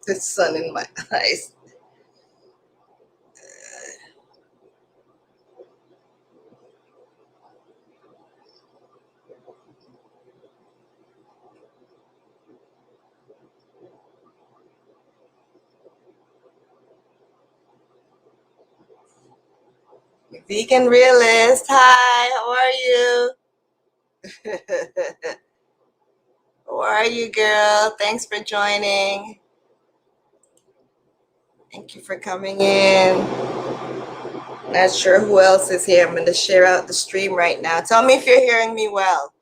The sun in my eyes. Vegan realist. Hi, how are you? How are you, girl? Thanks for joining. Thank you for coming in. Not sure who else is here. I'm going to share out the stream right now. Tell me if you're hearing me well.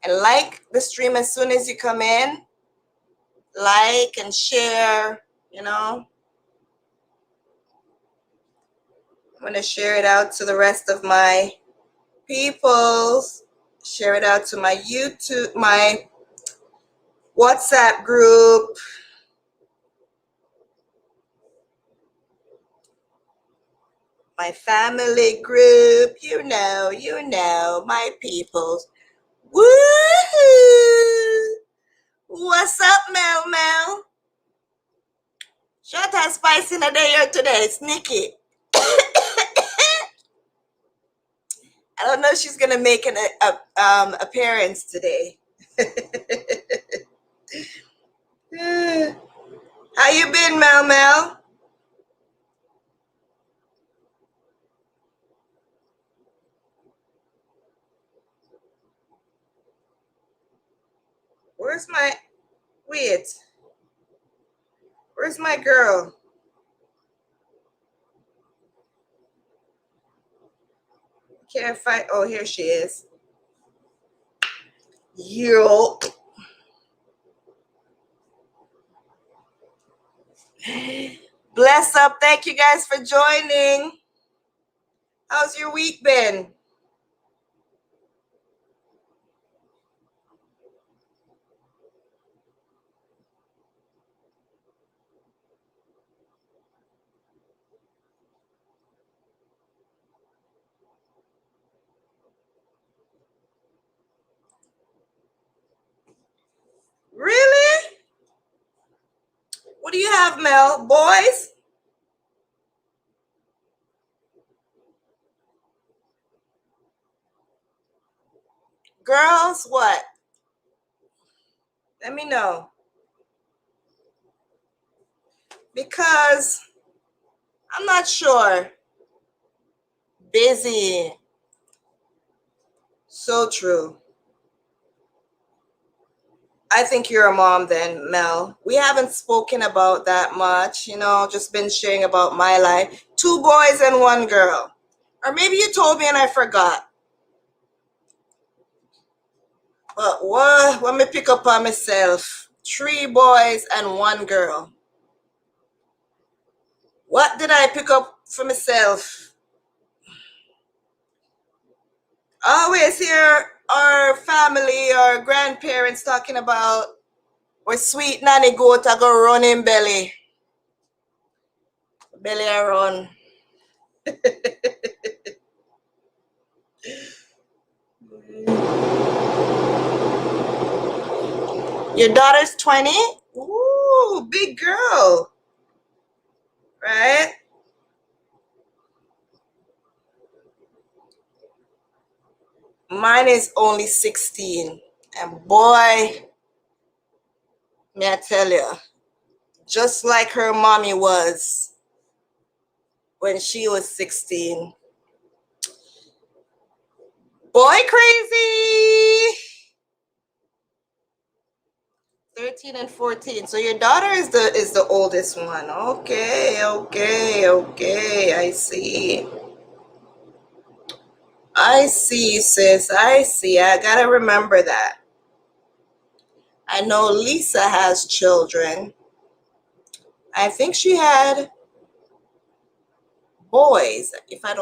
And like the stream as soon as you come in. Like and share, you know. I'm going to share it out to the rest of my peoples. Share it out to my YouTube, my WhatsApp group. My family group, you know, my peoples. Woohoo! What's up, Mel? Short and spicy in a day or today. It's Nikki. I don't know if she's gonna make an appearance today. How you been, Mel? Where's my Where's my girl? Can't find. Oh, here she is. Yo. Bless up. Thank you guys for joining. How's your week been? Really? What do you have, Mel? Boys? Girls? What? Let me know. Because I'm not sure. Busy. So true. I think you're a mom then, Mel. We haven't spoken about that much, you know, just been sharing about my life. 2 boys and 1 girl. Or maybe you told me and I forgot. But what? Let me pick up on myself. 3 boys and 1 girl. What did I pick up for myself? Always hear our family, our grandparents talking about where sweet nanny goat a go run in belly. Belly a run. Your daughter's 20? Ooh, big girl. Right? Mine is only 16. And boy, may I tell you, just like her mommy was when she was 16. Boy crazy. 13 and 14. So your daughter is the oldest one. Okay. I see. I see, sis. I see. I gotta remember that. I know Lisa has children. I think she had boys, if I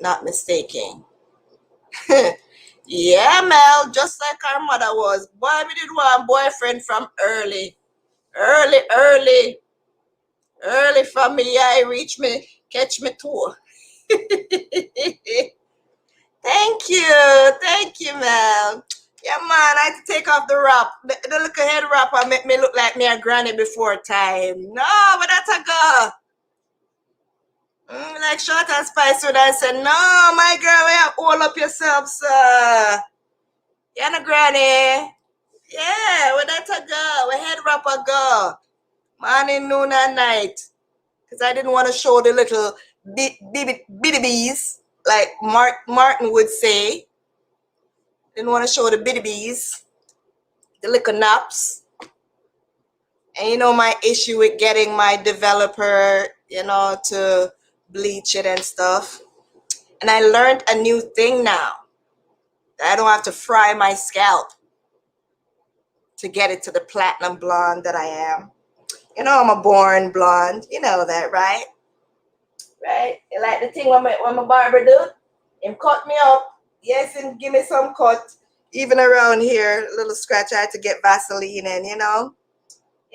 not mistaken. Yeah, Mel, just like our mother was. Boy, we did want boyfriend from early from me. Yeah, reach me, catch me too. Thank you, Mel. Yeah, man, I had to take off the wrap. The little head wrapper make me look like me a granny before time. No, but that's a girl. Like short and spicy would I said, no, my girl, you have all up yourself, sir. You're a granny. Yeah, well, that's a girl. We head wrapper girl. Morning, noon, and night. Because I didn't want to show the little bitty bees, like Martin would say. Didn't want to show the bitty bees, the little naps. And you know my issue with getting my developer, to bleach it and stuff. And I learned a new thing now. I don't have to fry my scalp to get it to the platinum blonde that I am. You know I'm a born blonde. You know that, right? Right? You like the thing when my barber do? Him cut me up. Yes, and give me some cut. Even around here, a little scratch. I had to get Vaseline and you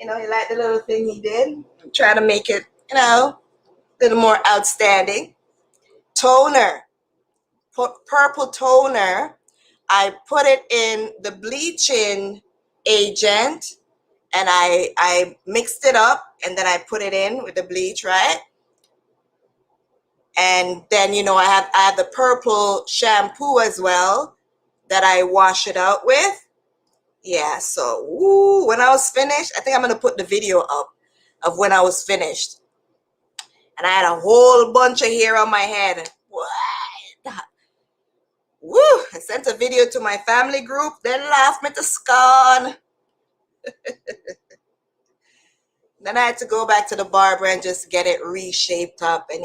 like the little thing he did. Try to make it, a little more outstanding. Toner, purple toner. I put it in the bleaching agent and I mixed it up and then I put it in with the bleach, right? And then I have the purple shampoo as well that I wash it out with. Yeah, so when I was finished, I think I'm gonna put the video up of when I was finished. And I had a whole bunch of hair on my head. What? Woo! I sent a video to my family group, then laughed me to scorn. Then I had to go back to the barber and just get it reshaped up. And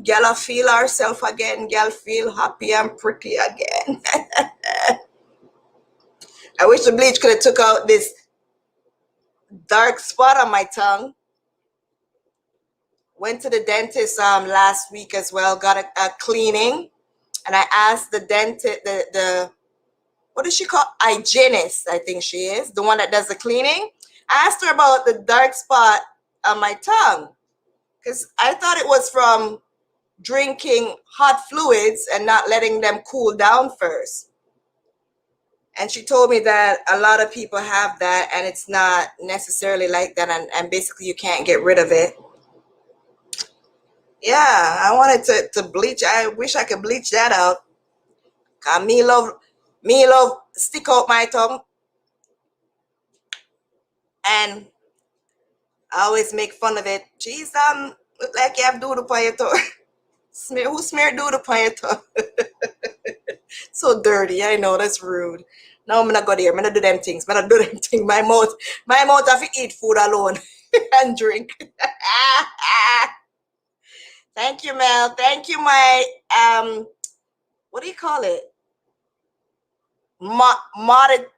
girl feel herself again. Girl feel happy and pretty again. I wish the bleach could have took out this dark spot on my tongue. Went to the dentist last week as well. Got a cleaning, and I asked the dentist, the what does she call, hygienist? I think she is the one that does the cleaning. I asked her about the dark spot on my tongue because I thought it was from drinking hot fluids and not letting them cool down first. And she told me that a lot of people have that and it's not necessarily like that, and basically you can't get rid of it. Yeah, I wanted to bleach. I wish I could bleach that out. Cause me love stick out my tongue, and I always make fun of it. Jeez, look like you have doodle on your tongue. Who smeared doodle on your tongue? So dirty. I know that's rude. No, I'm gonna go there. I'm gonna do them things. I'm gonna do them things. My mouth have to eat food alone and drink. Thank you, Mel. Thank you, my what do you call it? Moderator.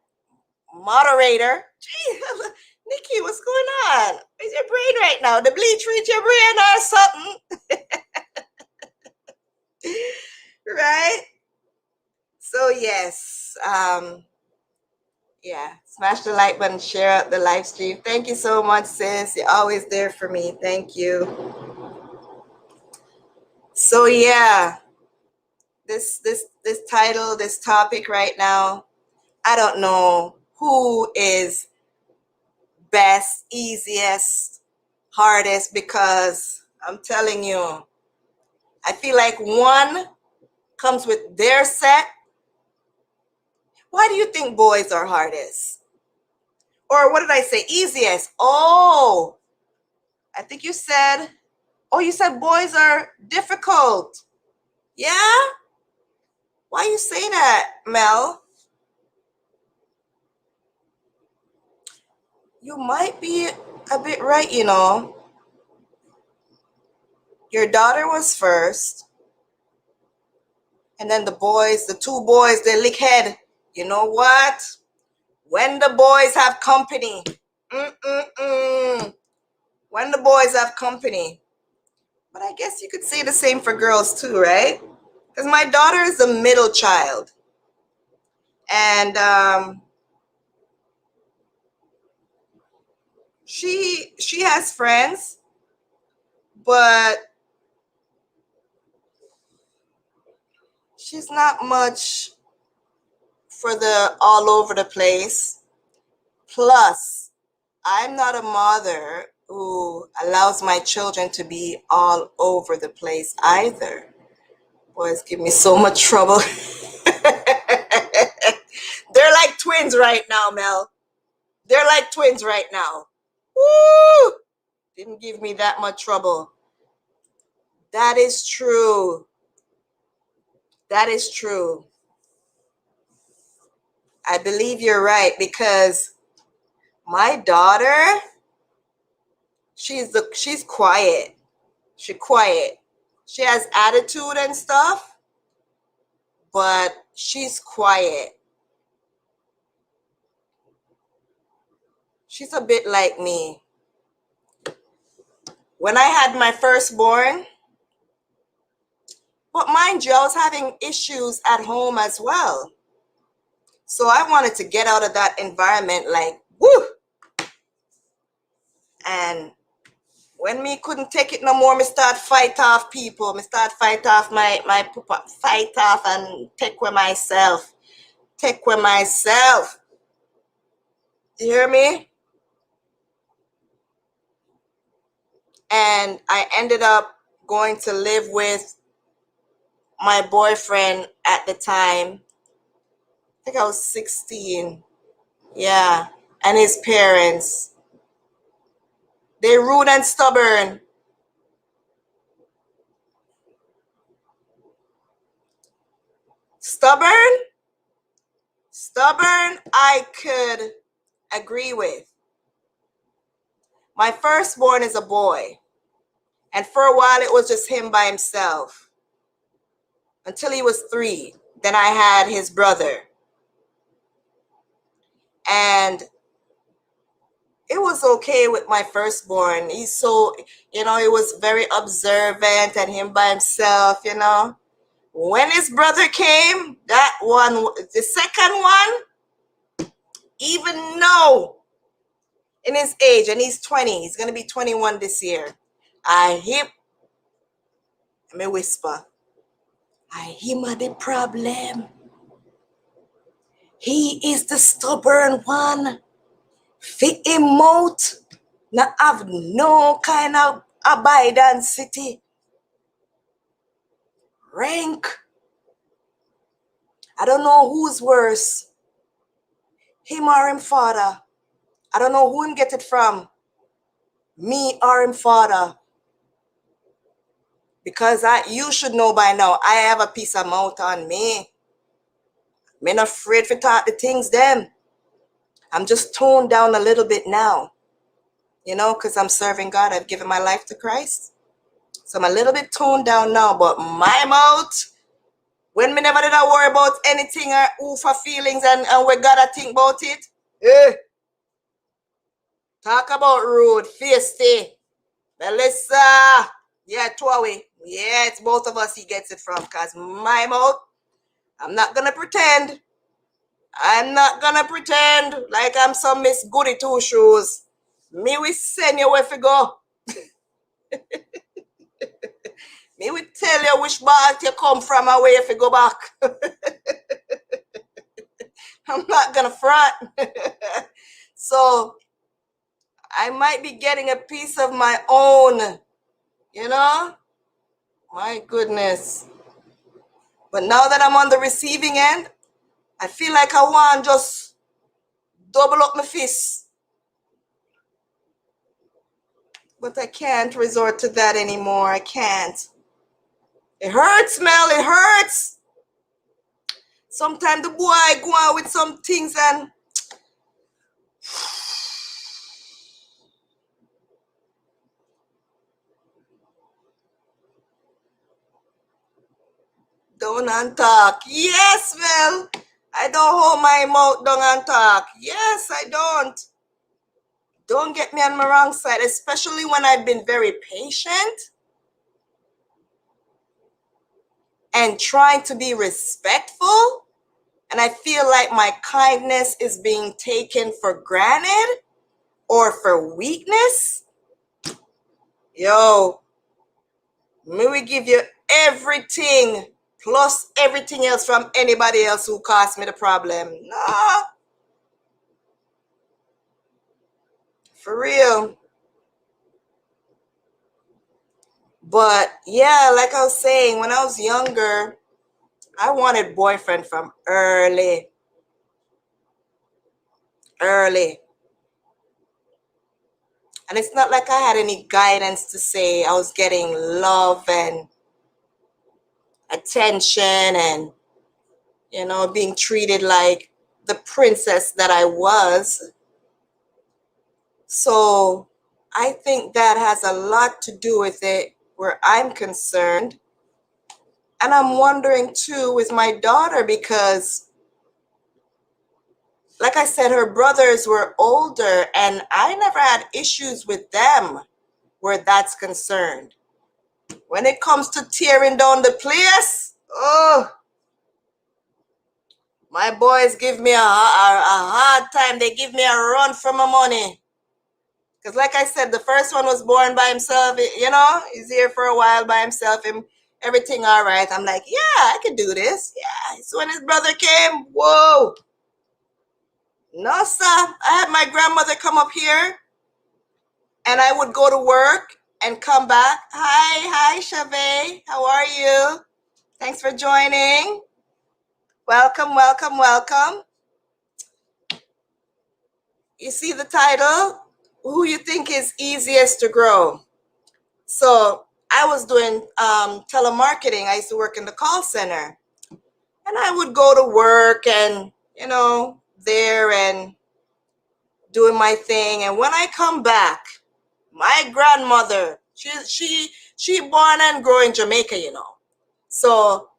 Gee, Nikki, what's going on? Where's your brain right now? The bleach reach your brain or something? Right? So yes, yeah. Smash the like button, share out the live stream. Thank you so much, sis. You're always there for me. Thank you. So yeah, this title, this topic right now, I don't know who is best, easiest, hardest, because I'm telling you, I feel like one comes with their set. Why do you think boys are hardest? Or what did I say? Easiest. Oh, I think you said boys are difficult. Yeah? Why you say that, Mel? You might be a bit right, Your daughter was first, and then the two boys, they lick head. You know what? When the boys have company, when the boys have company. But I guess you could say the same for girls too, right? Because my daughter is the middle child, and she has friends, but she's not much for the all over the place. Plus, I'm not a mother who allows my children to be all over the place either. Boys give me so much trouble. They're like twins right now, Mel. They're like twins right now. Woo! Didn't give me that much trouble. That is true. That is true. I believe you're right, because my daughter, she's quiet. She's quiet. She has attitude and stuff, but she's quiet. She's a bit like me. When I had my firstborn, but mind you, I was having issues at home as well. So I wanted to get out of that environment like, woo! And when me couldn't take it no more, me start fight off people. Me start fight off my pupa, fight off and take with myself. Take with myself. You hear me? And I ended up going to live with my boyfriend at the time. I think I was 16. Yeah. And his parents. They rude and stubborn. Stubborn? Stubborn, I could agree with. My firstborn is a boy. And for a while, it was just him by himself. Until he was 3. Then I had his brother. And it was okay with my firstborn. He's so, he was very observant and him by himself, When his brother came, that one, the second one, even though in his age, and he's 20, he's going to be 21 this year, let me whisper, him are the problem. He is the stubborn one. Fit him out, not have no kind of abidance city. Rank. I don't know who's worse, him or him father. I don't know who him get it from, me or him father. Because you should know by now, I have a piece of mouth on me. I'm not afraid to talk the things them. I'm just toned down a little bit now, because I'm serving God. I've given my life to Christ. So I'm a little bit toned down now, but my mouth, when me never did I worry about anything or who for feelings and we gotta think about it. Talk about rude, feisty. Melissa. Yeah, Tuawe. Yeah, it's both of us he gets it from. Because my mouth, I'm not going to pretend. I'm not going to pretend like I'm some Miss Goody Two Shoes. Me will send you where to go. Me will tell you which bath you come from and where you go back. I'm not going to front. So, I might be getting a piece of my own, My goodness. But now that I'm on the receiving end, I feel like I want to just double up my fists. But I can't resort to that anymore. I can't. It hurts, Mel. It hurts. Sometimes the boy go on with some things and don't and talk. Yes, Mel. I don't hold my mouth down and talk. Yes, I don't. Don't get me on my wrong side, especially when I've been very patient and trying to be respectful. And I feel like my kindness is being taken for granted or for weakness. Yo, me will give you everything plus everything else from anybody else who caused me the problem. No, for real. But yeah, like I was saying, when I was younger, I wanted boyfriend from early. Early. And it's not like I had any guidance to say I was getting love and attention and, being treated like the princess that I was. So I think that has a lot to do with it where I'm concerned. And I'm wondering too with my daughter because, like I said, her brothers were older and I never had issues with them where that's concerned. When it comes to tearing down the place, oh, my boys give me a hard time. They give me a run for my money. Because like I said, the first one was born by himself, he's here for a while by himself and everything all right. I'm like, yeah, I can do this. Yeah. So when his brother came, whoa. No, sir. I had my grandmother come up here and I would go to work and come back. Hi, Chave. How are you? Thanks for joining. Welcome, welcome, welcome. You see the title? Who you think is easiest to grow? So I was doing telemarketing. I used to work in the call center. And I would go to work and, there and doing my thing. And when I come back, my grandmother, she born and grew in Jamaica. So,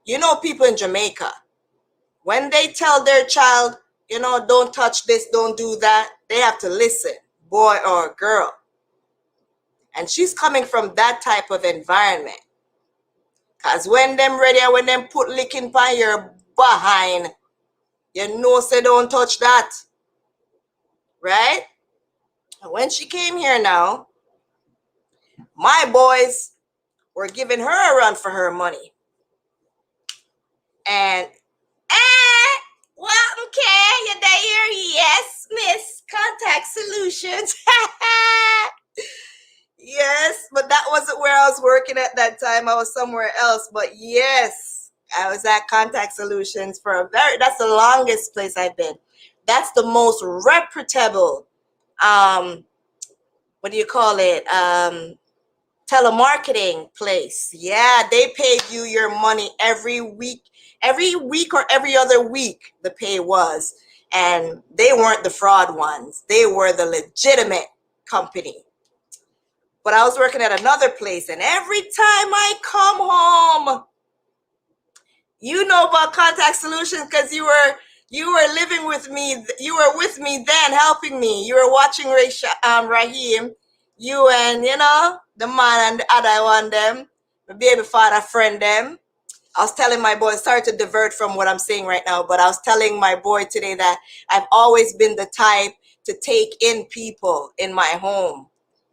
people in Jamaica, when they tell their child, don't touch this, don't do that, they have to listen, boy or girl. And she's coming from that type of environment. Because when them ready and when them put licking by your behind, say don't touch that. Right? And when she came here now, my boys were giving her a run for her money. And, well, okay, you're there. Yes, Miss Contact Solutions. Yes, but that wasn't where I was working at that time. I was somewhere else. But yes, I was at Contact Solutions that's the longest place I've been. That's the most reputable, what do you call it? Telemarketing place. Yeah, they paid you your money every week or every other week the pay was. And they weren't the fraud ones. They were the legitimate company. But I was working at another place, and every time I come home, you know about Contact Solutions because you were living with me. You were with me then, helping me. You were watching Raheem. You and the man and the other one them, my baby father friend them. I was telling my boy, sorry to divert from what I'm saying right now, but I was telling my boy today that I've always been the type to take in people in my home.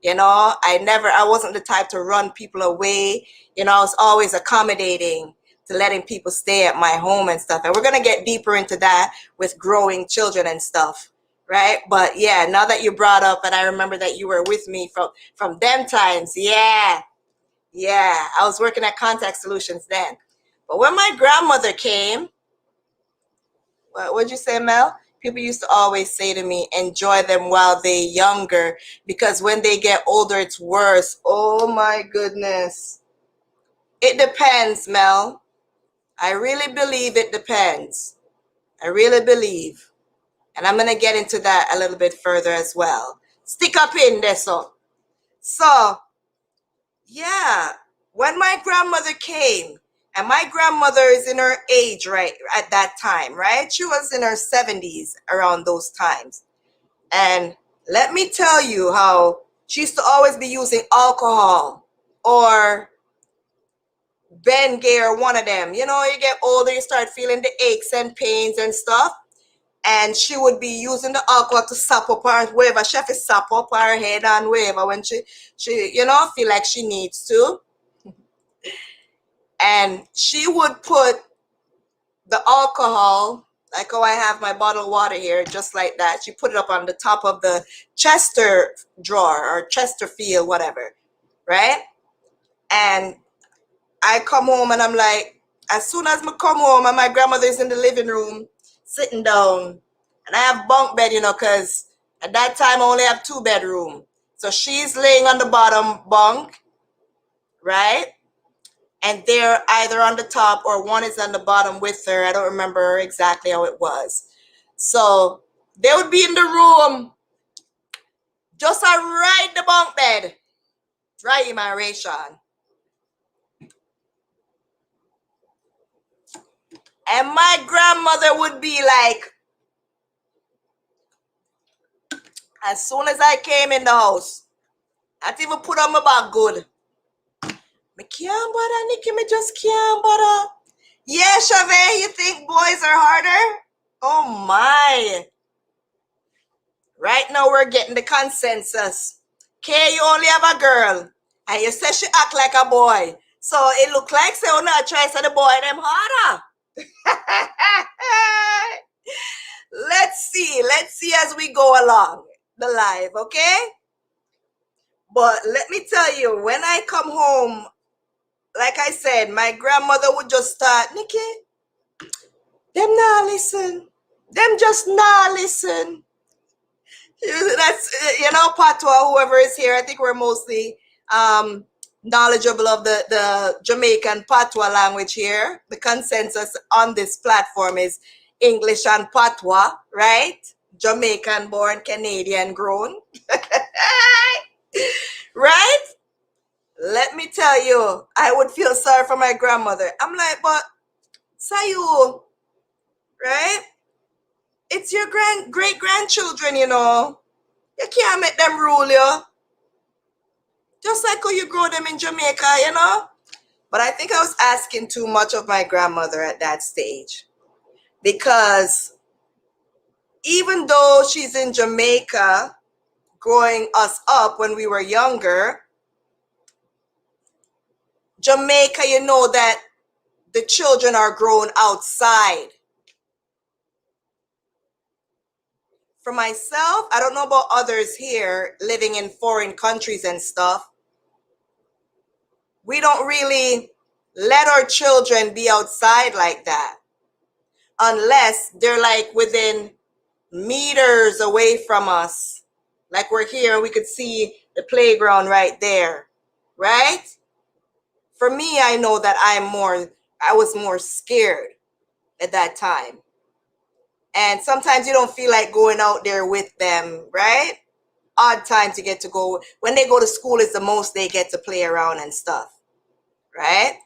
I wasn't the type to run people away. I was always accommodating to letting people stay at my home and stuff. And we're going to get deeper into that with growing children and stuff. Right. But yeah, now that you brought up and I remember that you were with me from them times. Yeah. Yeah. I was working at Contact Solutions then. But when my grandmother came, what'd you say, Mel? People used to always say to me, enjoy them while they're younger, because when they get older, it's worse. Oh my goodness. It depends, Mel. I really believe it depends. I really believe. And I'm going to get into that a little bit further as well. Stick up in there, so. So, yeah, when my grandmother came, and my grandmother is in her age right at that time, right? She was in her 70s around those times. And let me tell you how she used to always be using alcohol or Bengay or one of them. You get older, you start feeling the aches and pains and stuff. And she would be using the alcohol to sap up her, wherever she have to sap up her head and wherever when she feel like she needs to. And she would put the alcohol, like how I have my bottled water here, just like that. She put it up on the top of the Chester drawer or Chesterfield, whatever, right? And I come home and I'm like, as soon as I come home and my grandmother's in the living room sitting down, and I have bunk bed, because at that time I only have 2 bedroom. So she's laying on the bottom bunk, right? And they're either on the top or one is on the bottom with her. I don't remember exactly how it was. So they would be in the room, just right the bunk bed, right in my ration. And my grandmother would be like, as soon as I came in the house, I'd even put on my bag good. Me can't bother, Nikki, me just can't bother. Yeah, Chave, you think boys are harder? Oh my. Right now we're getting the consensus. Kay, you only have a girl. And you say she act like a boy. So it look like say you not try to the boy them harder. Let's see as we go along the live, okay? But let me tell you, when I come home, like I said, my grandmother would just start, Nikki, them not listen. Them just not listen. That's, patois, whoever is here, I think we're mostly knowledgeable of the Jamaican patois language here. The consensus on this platform is English and patois, right? Jamaican born, Canadian grown. Right? Let me tell you, I would feel sorry for my grandmother. I'm like, but Sayu, right? It's your great grandchildren, You can't make them rule you. Just like how you grow them in Jamaica, But I think I was asking too much of my grandmother at that stage. Because even though she's in Jamaica, growing us up when we were younger, Jamaica, you know that the children are grown outside. For myself, I don't know about others here living in foreign countries and stuff. We don't really let our children be outside like that unless they're like within meters away from us. Like we're here, we could see the playground right there, right? For me, I know that I was more scared at that time. And sometimes you don't feel like going out there with them, right? Odd times you get to go. When they go to school is the most they get to play around and stuff, right?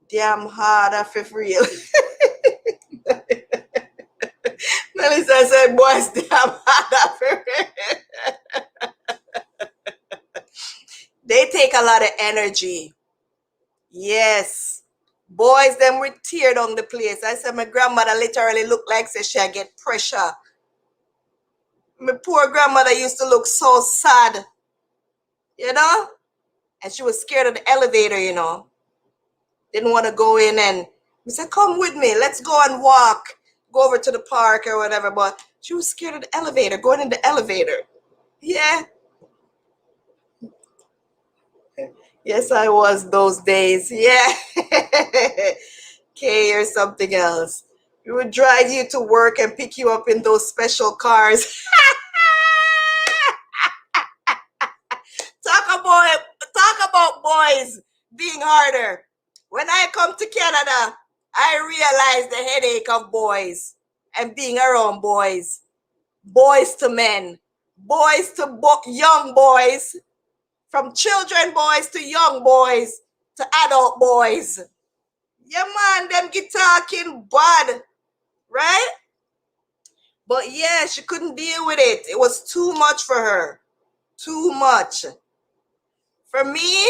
Damn hard for real. Melissa said, boys, damn hard for real. They take a lot of energy. Yes. Boys, them would tear down the place. I said my grandmother literally looked like she get pressure. My poor grandmother used to look so sad, and she was scared of the elevator, Didn't want to go in, and we said, come with me, let's go and walk, go over to the park or whatever, but she was scared of the elevator, going in the elevator. Yeah. Yes, I was those days. Yeah. Okay, or something else. We would drive you to work and pick you up in those special cars. Talk about boys being harder. When I come to Canada, I realized the headache of boys and being around boys. Boys to men, boys to young boys, from children boys to young boys to adult boys. Yeah, man, them get talking bad, right? But yeah, she couldn't deal with it. It was too much for her. Too much. For me,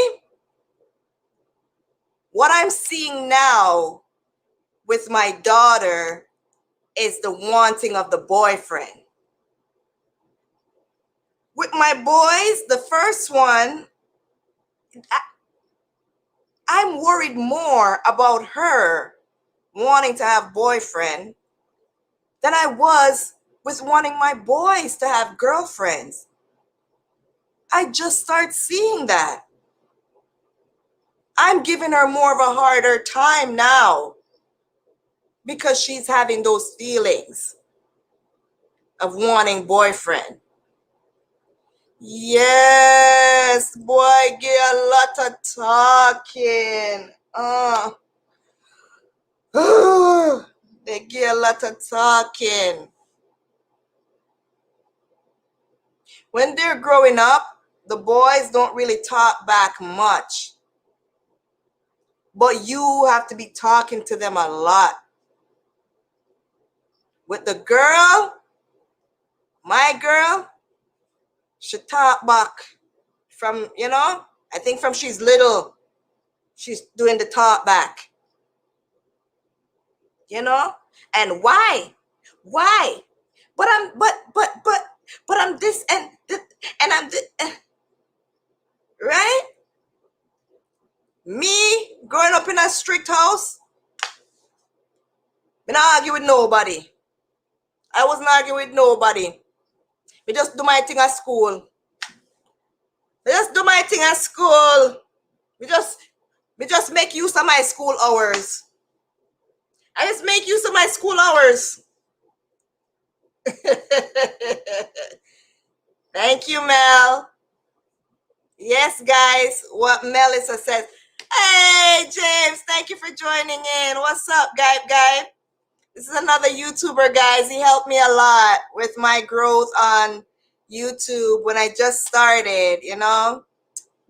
what I'm seeing now with my daughter is the wanting of the boyfriend. With my boys, the first one, I'm worried more about her wanting to have boyfriend than I was with wanting my boys to have girlfriends. I just start seeing that. I'm giving her more of a harder time now because she's having those feelings of wanting boyfriend. Yes, boy, get a lot of talking. They get a lot of talking. When they're growing up, the boys don't really talk back much. But you have to be talking to them a lot. With the girl, my girl, she talk back from, I think from she's little, she's doing the talk back. And why? But I'm this and I'm this, right? Me growing up in a strict house, I don't argue with nobody. I wasn't arguing with nobody. We just do my thing at school. We just do my thing at school. We just make use of my school hours. I just make use of my school hours. Thank you, Mel. Yes, guys, what Melissa says. Hey, James, thank you for joining in. What's up, guy? This is another YouTuber, guys. He helped me a lot with my growth on YouTube when I just started,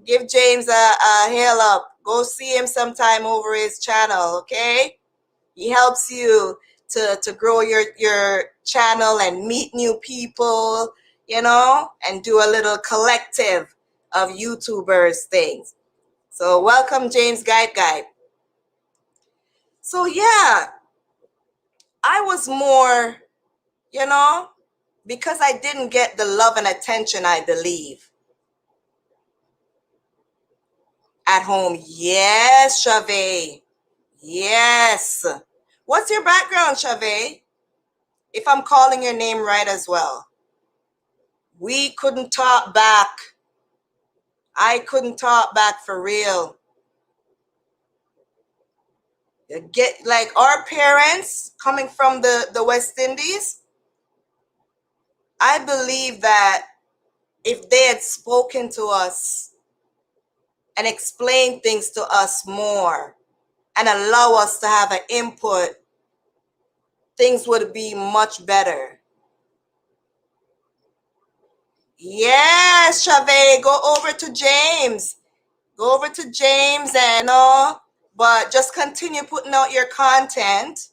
Give James a hail up. Go see him sometime over his channel, okay? He helps you to grow your channel and meet new people, and do a little collective of YouTubers things. So welcome, James Guide. So yeah, I was more, because I didn't get the love and attention, I believe, at home. Yes, Chavez. Yes. What's your background, Chavez? If I'm calling your name right as well. We couldn't talk back. I couldn't talk back for real. Get like our parents coming from the West Indies, I believe that if they had spoken to us and explained things to us more and allow us to have an input, things would be much better. Yes, Chavez, go over to James. Go over to James and but just continue putting out your content,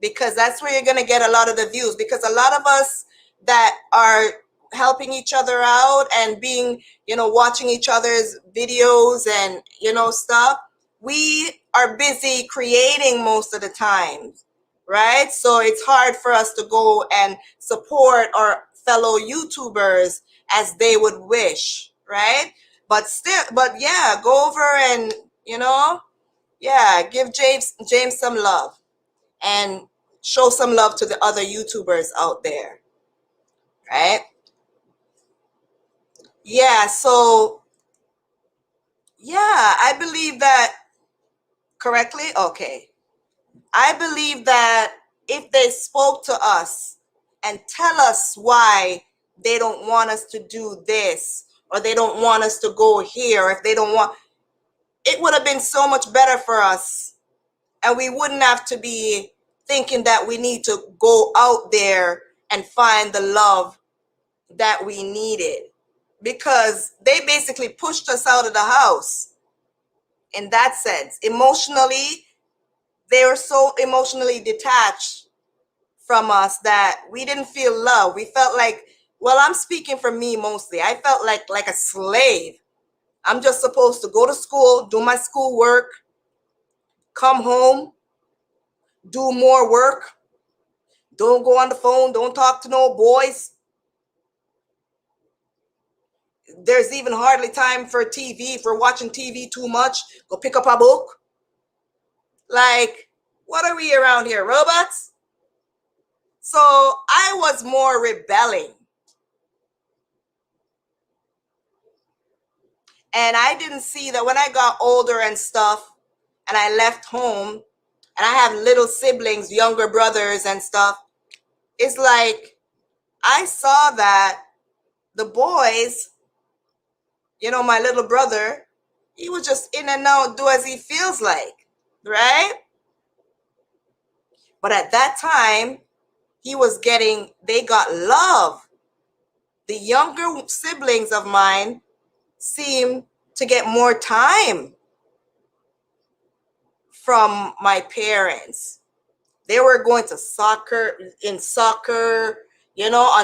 because that's where you're going to get a lot of the views, because a lot of us that are helping each other out and being, watching each other's videos and, stuff, we are busy creating most of the time, right? So it's hard for us to go and support our fellow YouTubers as they would wish, right? But yeah, go over and, give James some love and show some love to the other YouTubers out there, right? Yeah, so yeah, I believe that correctly. Okay. I believe that if they spoke to us and tell us why they don't want us to do this, or they don't want us to go here, if they don't want, it would have been so much better for us. And we wouldn't have to be thinking that we need to go out there and find the love that we needed, because they basically pushed us out of the house in that sense. Emotionally, they were so emotionally detached from us that we didn't feel love. We felt like, well, I'm speaking for me mostly, I felt like a slave. I'm just supposed to go to school, do my school work, come home, do more work, don't go on the phone, don't talk to no boys. There's even hardly time for TV, for watching TV too much. Go pick up a book. Like, what are we around here, robots? So I was more rebelling. And I didn't see that when I got older and stuff, and I left home, and I have little siblings, younger brothers and stuff, it's like I saw that the boys, my little brother, he was just in and out, do as he feels like, right? But at that time, they got love. The younger siblings of mine seem to get more time from my parents. They were going to soccer, on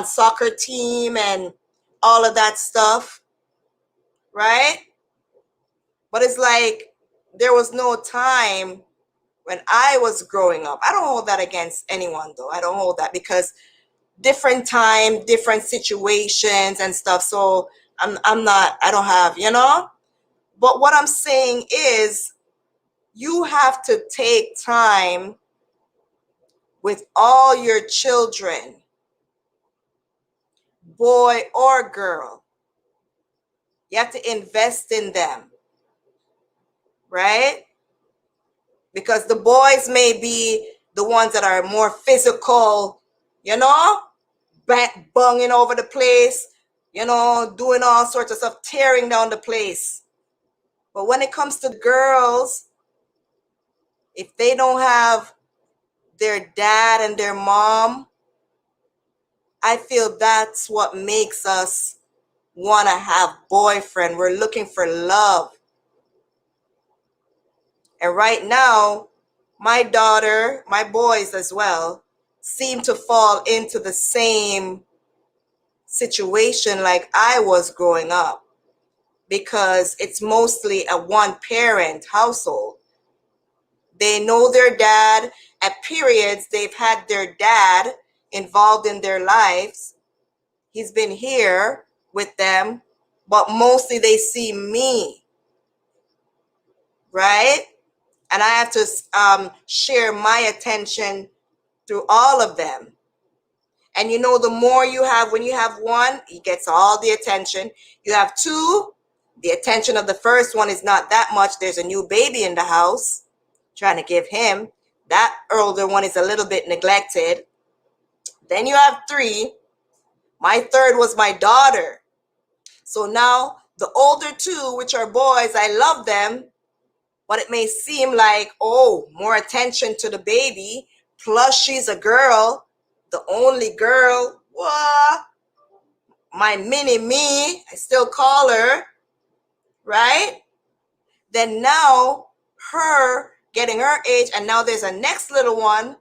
soccer team and all of that stuff, right? But it's like there was no time when I was growing up. I don't hold that against anyone, though. I don't hold that, because different time, different situations and stuff. So I don't have, But what I'm saying is, you have to take time with all your children, boy or girl. You have to invest in them, right? Because the boys may be the ones that are more physical, banging over the place, doing all sorts of stuff, tearing down the place. But when it comes to girls, if they don't have their dad and their mom, I feel that's what makes us want to have boyfriend. We're looking for love. And right now, my daughter, my boys as well, seem to fall into the same situation like I was growing up, because it's mostly a one-parent household. They know their dad. At periods, they've had their dad involved in their lives. He's been here with them, but mostly they see me, right? And I have to share my attention through all of them. And the more you have, when you have one, he gets all the attention. You have two, the attention of the first one is not that much. There's a new baby in the house, trying to give him. That older one is a little bit neglected. Then you have three. My third was my daughter. So now the older two, which are boys, I love them, but it may seem like, more attention to the baby. Plus she's a girl, the only girl. What? My mini me, I still call her, right? Then now her getting her age, and now there's a next little one,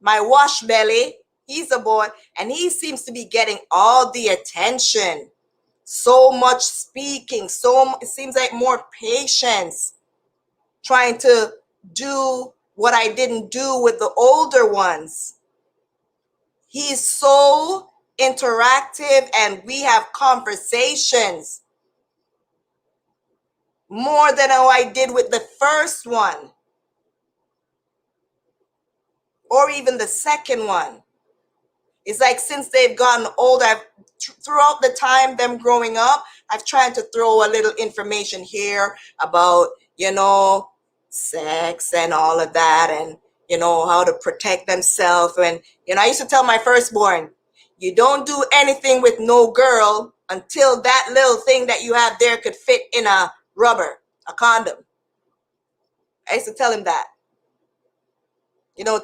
my wash belly. He's a boy, and he seems to be getting all the attention. So much speaking, it seems like more patience, trying to do what I didn't do with the older ones. He's so interactive, and we have conversations more than how I did with the first one, or even the second one. It's like since they've gotten old, throughout the time them growing up, I've tried to throw a little information here about, sex and all of that, and, how to protect themselves. And, I used to tell my firstborn, you don't do anything with no girl until that little thing that you have there could fit in a rubber, a condom. I used to tell him that.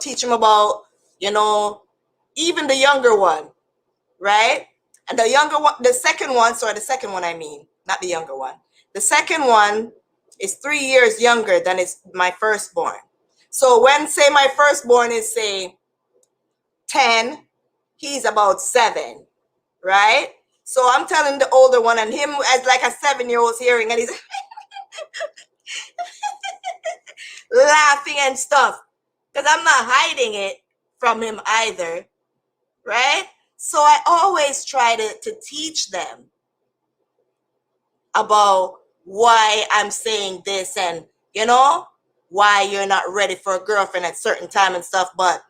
Teach him about, even the younger one, right? And the younger one, the second one, I mean, not the younger one. The second one is 3 years younger than my firstborn. So when, say, my firstborn is, say, 10, he's about 7, right? So I'm telling the older one, and him as like a 7-year-old's hearing, and he's laughing and stuff, because I'm not hiding it from him either, right? So I always try to teach them. about why I'm saying this and, you know, why you're not ready for a girlfriend at certain time and stuff. But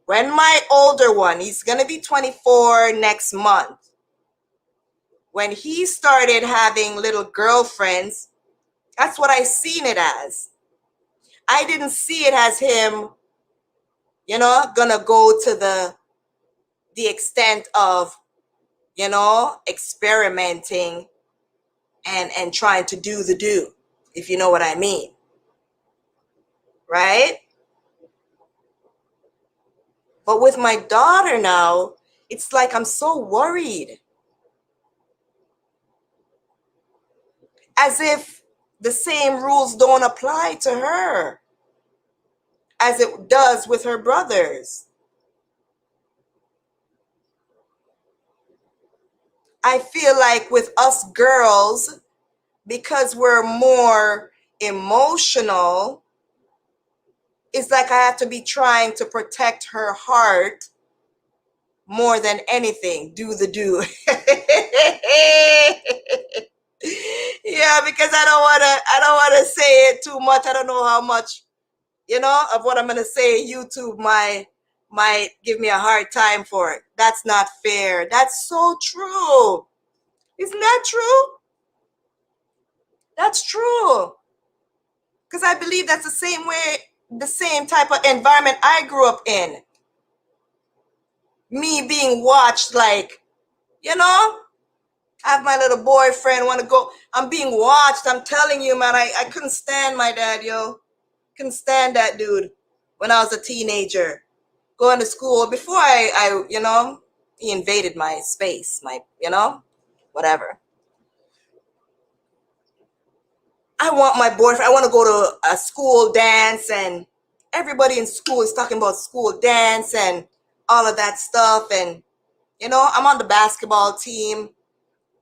when my older one, he's going to be 24 next month, when he started having little girlfriends, that's what I seen it as. I didn't see it as him, you know, gonna go to the extent of, you know, experimenting and trying to do the do, if you know what I mean. Right? But with my daughter now, it's like I'm so worried. As if the same rules don't apply to her as it does with her brothers. I feel like with us girls, because we're more emotional, it's like I have to be trying to protect her heart more than anything. Do the do. Yeah, because I don't wanna say it too much. I don't know how much, you know, of what I'm gonna say YouTube might give me a hard time for it. That's not fair. That's so true. Isn't that true? That's true. Because I believe that's the same way, the same type of environment I grew up in. Me being watched, like, you know, I have my little boyfriend, want to go. I'm being watched. I'm telling you, man, I couldn't stand my dad, yo. Couldn't stand that dude when I was a teenager. Going to school before you know, he invaded my space, my, you know, whatever. I want my boyfriend. I want to go to a school dance, and everybody in school is talking about school dance and all of that stuff. And, you know, I'm on the basketball team,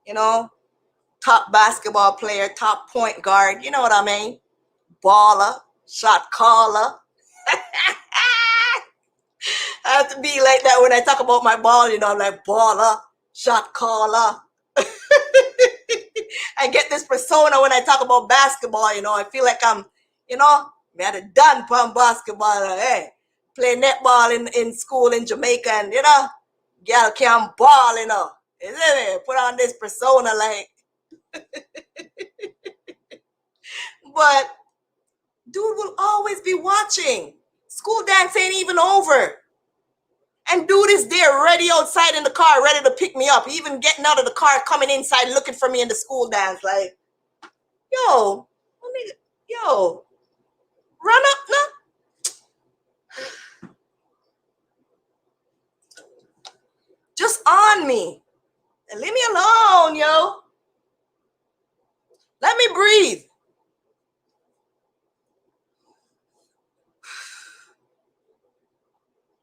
you know, top basketball player, top point guard. You know what I mean? Baller, shot caller. I have to be like that when I talk about my ball, you know, I'm like baller, shot caller. I get this persona when I talk about basketball, you know. I feel like I'm, you know, me had a done pump basketball, hey, play netball in school in Jamaica, and, you know, girl can't ball, you know. Isn't it? Put on this persona like, but dude will always be watching. School dance ain't even over. And dude is there ready outside in the car, ready to pick me up. Even getting out of the car, coming inside, looking for me in the school dance. Like, yo, yo, run up now. Just on me. And leave me alone, yo. Let me breathe.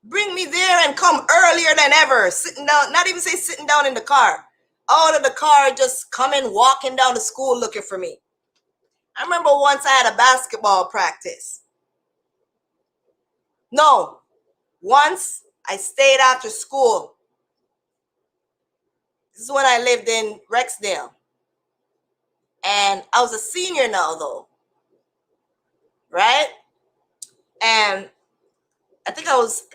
Bring me there and come earlier than ever. Sitting down, not even say sitting down in the car. Out of the car, just coming, walking down to school looking for me. I remember once I had a basketball practice. No, once I stayed after school. This is when I lived in Rexdale. And I was a senior now, though. Right? And I think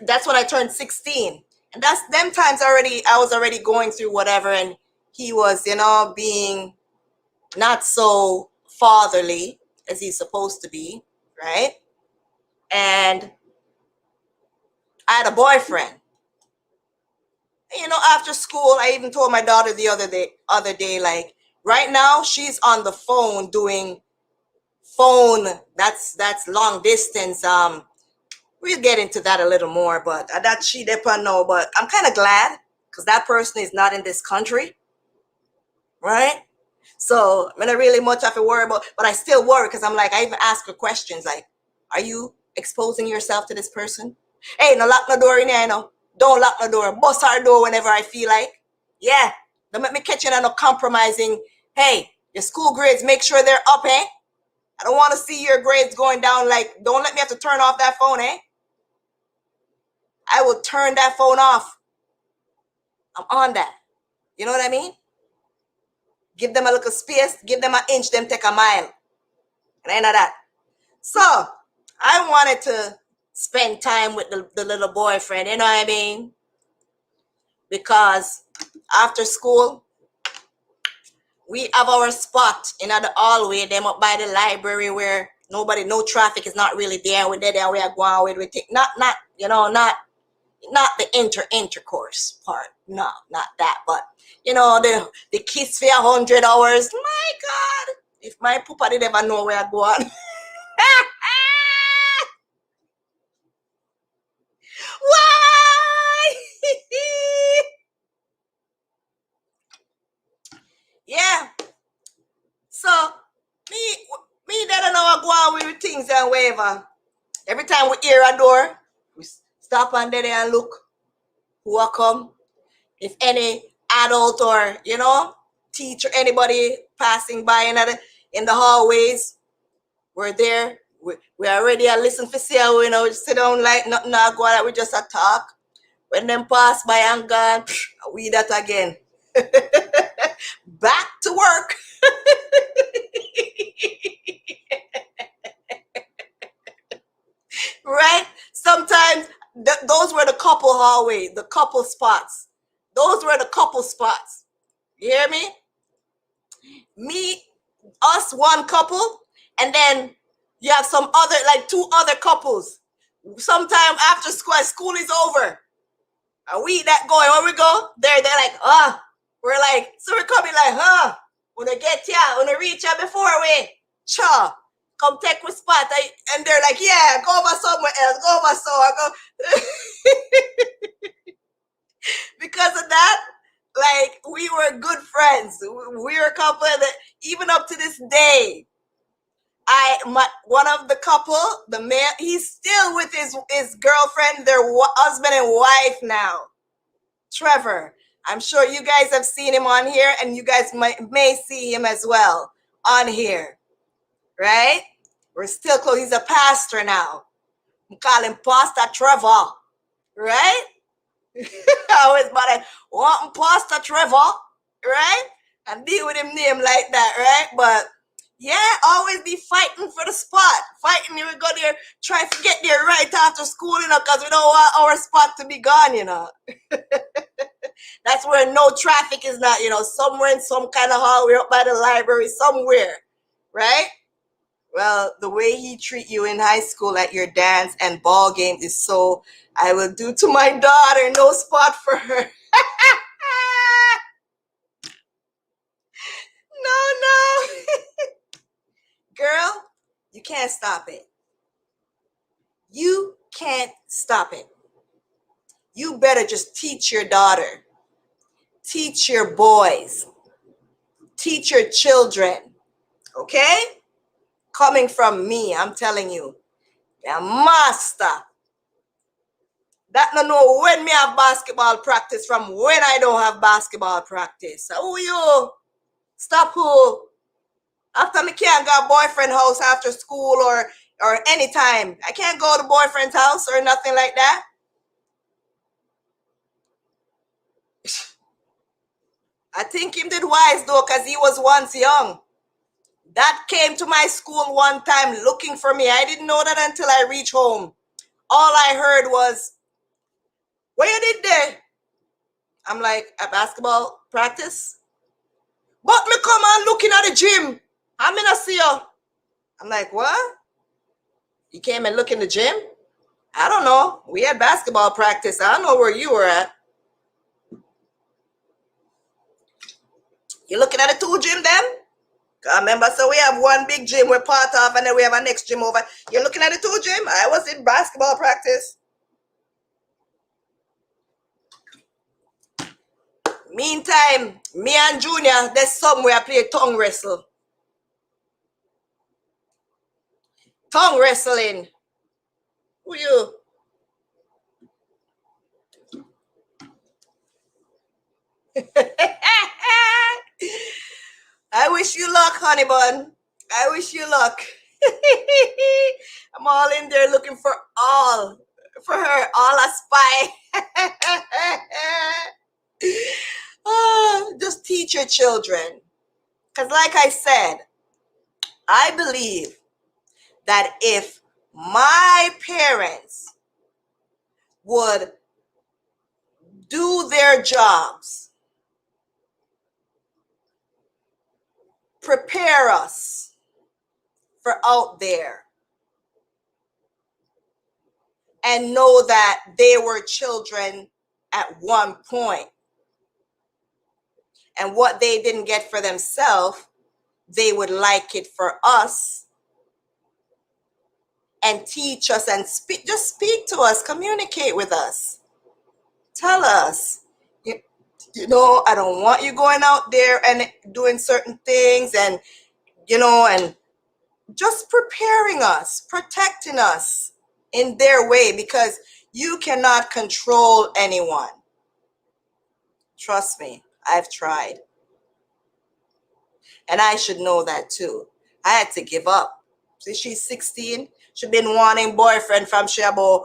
that's when I turned 16. And that's them times I was already going through whatever. And he was, you know, being not so fatherly as he's supposed to be. Right? And I had a boyfriend. You know, after school, I even told my daughter the other day, like, right now she's on the phone doing phone. That's long distance. We'll get into that a little more, but that she depend know. But I'm kind of glad because that person is not in this country, right? So I'm not really much have to worry about, but I still worry because I'm like, I even ask her questions like, are you exposing yourself to this person? Hey, no lock the door in here, no. Don't lock the door. Bust our door whenever I feel like. Yeah. Don't make me catch you on no compromising. Hey, your school grades, make sure they're up, eh? I don't want to see your grades going down. Like, don't let me have to turn off that phone, eh? I will turn that phone off. I'm on that. You know what I mean? Give them a little space. Give them an inch. Them take a mile. And I know that. So I wanted to spend time with the little boyfriend. You know what I mean? Because after school, we have our spot in the hallway, them up by the library where nobody, no traffic is not really there. We're there, we are going with it. Not, not the intercourse part. No, not that. But the kiss for 100 hours. My God, if my papa did ever know where I go on. Why? Yeah. So me that I know I go on with things and whatever. Every time we hear a door, we stop and there and look who will come. If any adult or teacher, anybody passing by in the hallways, we're there. We already listen for see how we sit down like nothing not go on. We just a talk. When them pass by and gone, we that again. Back to work. Right? Sometimes those were the couple hallway, the couple spots. Those were the couple spots. You hear me? Me, us, one couple, and then you have some other, like two other couples. Sometime after school is over. Are we that going? Where we go? They're like, we're like, so we're coming like, when I get here, when I reach here before we, come take my spot. And they're like, yeah, go over somewhere else, go over somewhere. Go. Because of that, like, we were good friends. We were a couple that, even up to this day, one of the couple, the man, he's still with his girlfriend, their husband and wife now. Trevor. I'm sure you guys have seen him on here, and you guys may see him as well on here. Right? We're still close. He's a pastor now. We call him Pastor Trevor. Right? I always want Pastor Trevor. Right? And deal with him name like that. Right? But yeah, always be fighting for the spot. Fighting, we go there, try to get there right after school, because we don't want our spot to be gone, That's where no traffic is not, somewhere in some kind of hallway up by the library, somewhere, right? Well, the way he treat you in high school at your dance and ball game is so, I will do to my daughter, no spot for her. No. Girl, you can't stop it. You can't stop it. You better just teach your daughter. Teach your boys. Teach your children. Okay? Coming from me, I'm telling you. Yeah, master. That no know when me have basketball practice from when I don't have basketball practice. Who you? Stop who? After me can't go to boyfriend house after school or anytime. I can't go to boyfriend's house or nothing like that. I think him did wise though, because he was once young. That came to my school one time looking for me. I didn't know that until I reached home. All I heard was, what you did there? I'm like, at basketball practice? But me come on looking at the gym. I'm gonna see you. I'm like, what? You came and look in the gym? I don't know. We had basketball practice. I don't know where you were at. You looking at the two gym then? Remember, so we have one big gym we're part of, and then we have a next gym over. You're looking at the two gym? I was in basketball practice. Meantime, me and Junior, there's somewhere play tongue wrestle. Tongue wrestling. Who you? I wish you luck, honey bun. I wish you luck. I'm all in there looking for her, all a spy. Just teach your children. Because like I said, I believe that if my parents would do their jobs, prepare us for out there, and know that they were children at one point, and what they didn't get for themselves, they would like it for us, and teach us and just speak to us, communicate with us, tell us, you know, I don't want you going out there and doing certain things, and you know, and just preparing us, protecting us in their way, because you cannot control anyone. Trust me, I've tried. And I should know that too. I had to give up. See, she's 16. She's been wanting boyfriend from she about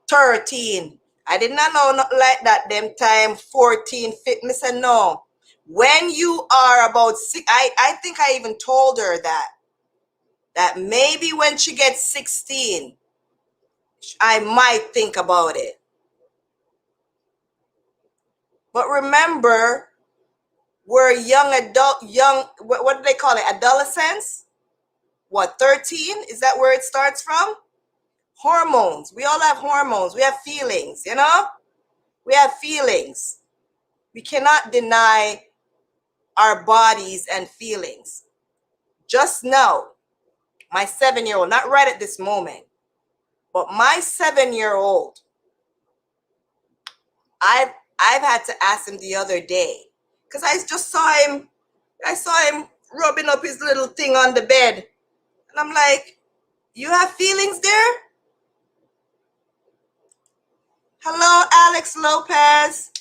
13. I did not know nothing like that them time, 14, 15. Me say no. When you are about 6, I think I even told her that maybe when she gets 16, I might think about it. But remember, we're young adult, what do they call it? Adolescents? What, 13? Is that where it starts from? Hormones. We all have hormones. We have feelings, you know? We have feelings. We cannot deny our bodies and feelings. Just now, my 7-year-old, not right at this moment, but my 7-year-old, I've had to ask him the other day, because I just saw him rubbing up his little thing on the bed. And I'm like, you have feelings there? Hello, Alex Lopez.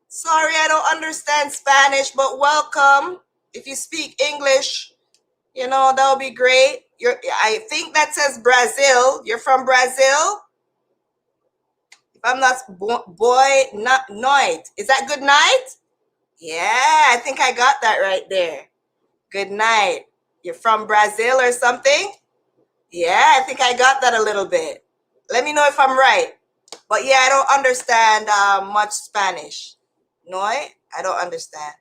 Sorry, I don't understand Spanish, but welcome. If you speak English, you know, that would be great. I think that says Brazil. You're from Brazil? If I'm not, boy, not night. Is that good night? Yeah, I think I got that right there. Good night. You're from Brazil or something? Yeah, I think I got that a little bit. Let me know if I'm right. But yeah, I don't understand much Spanish. No, I don't understand.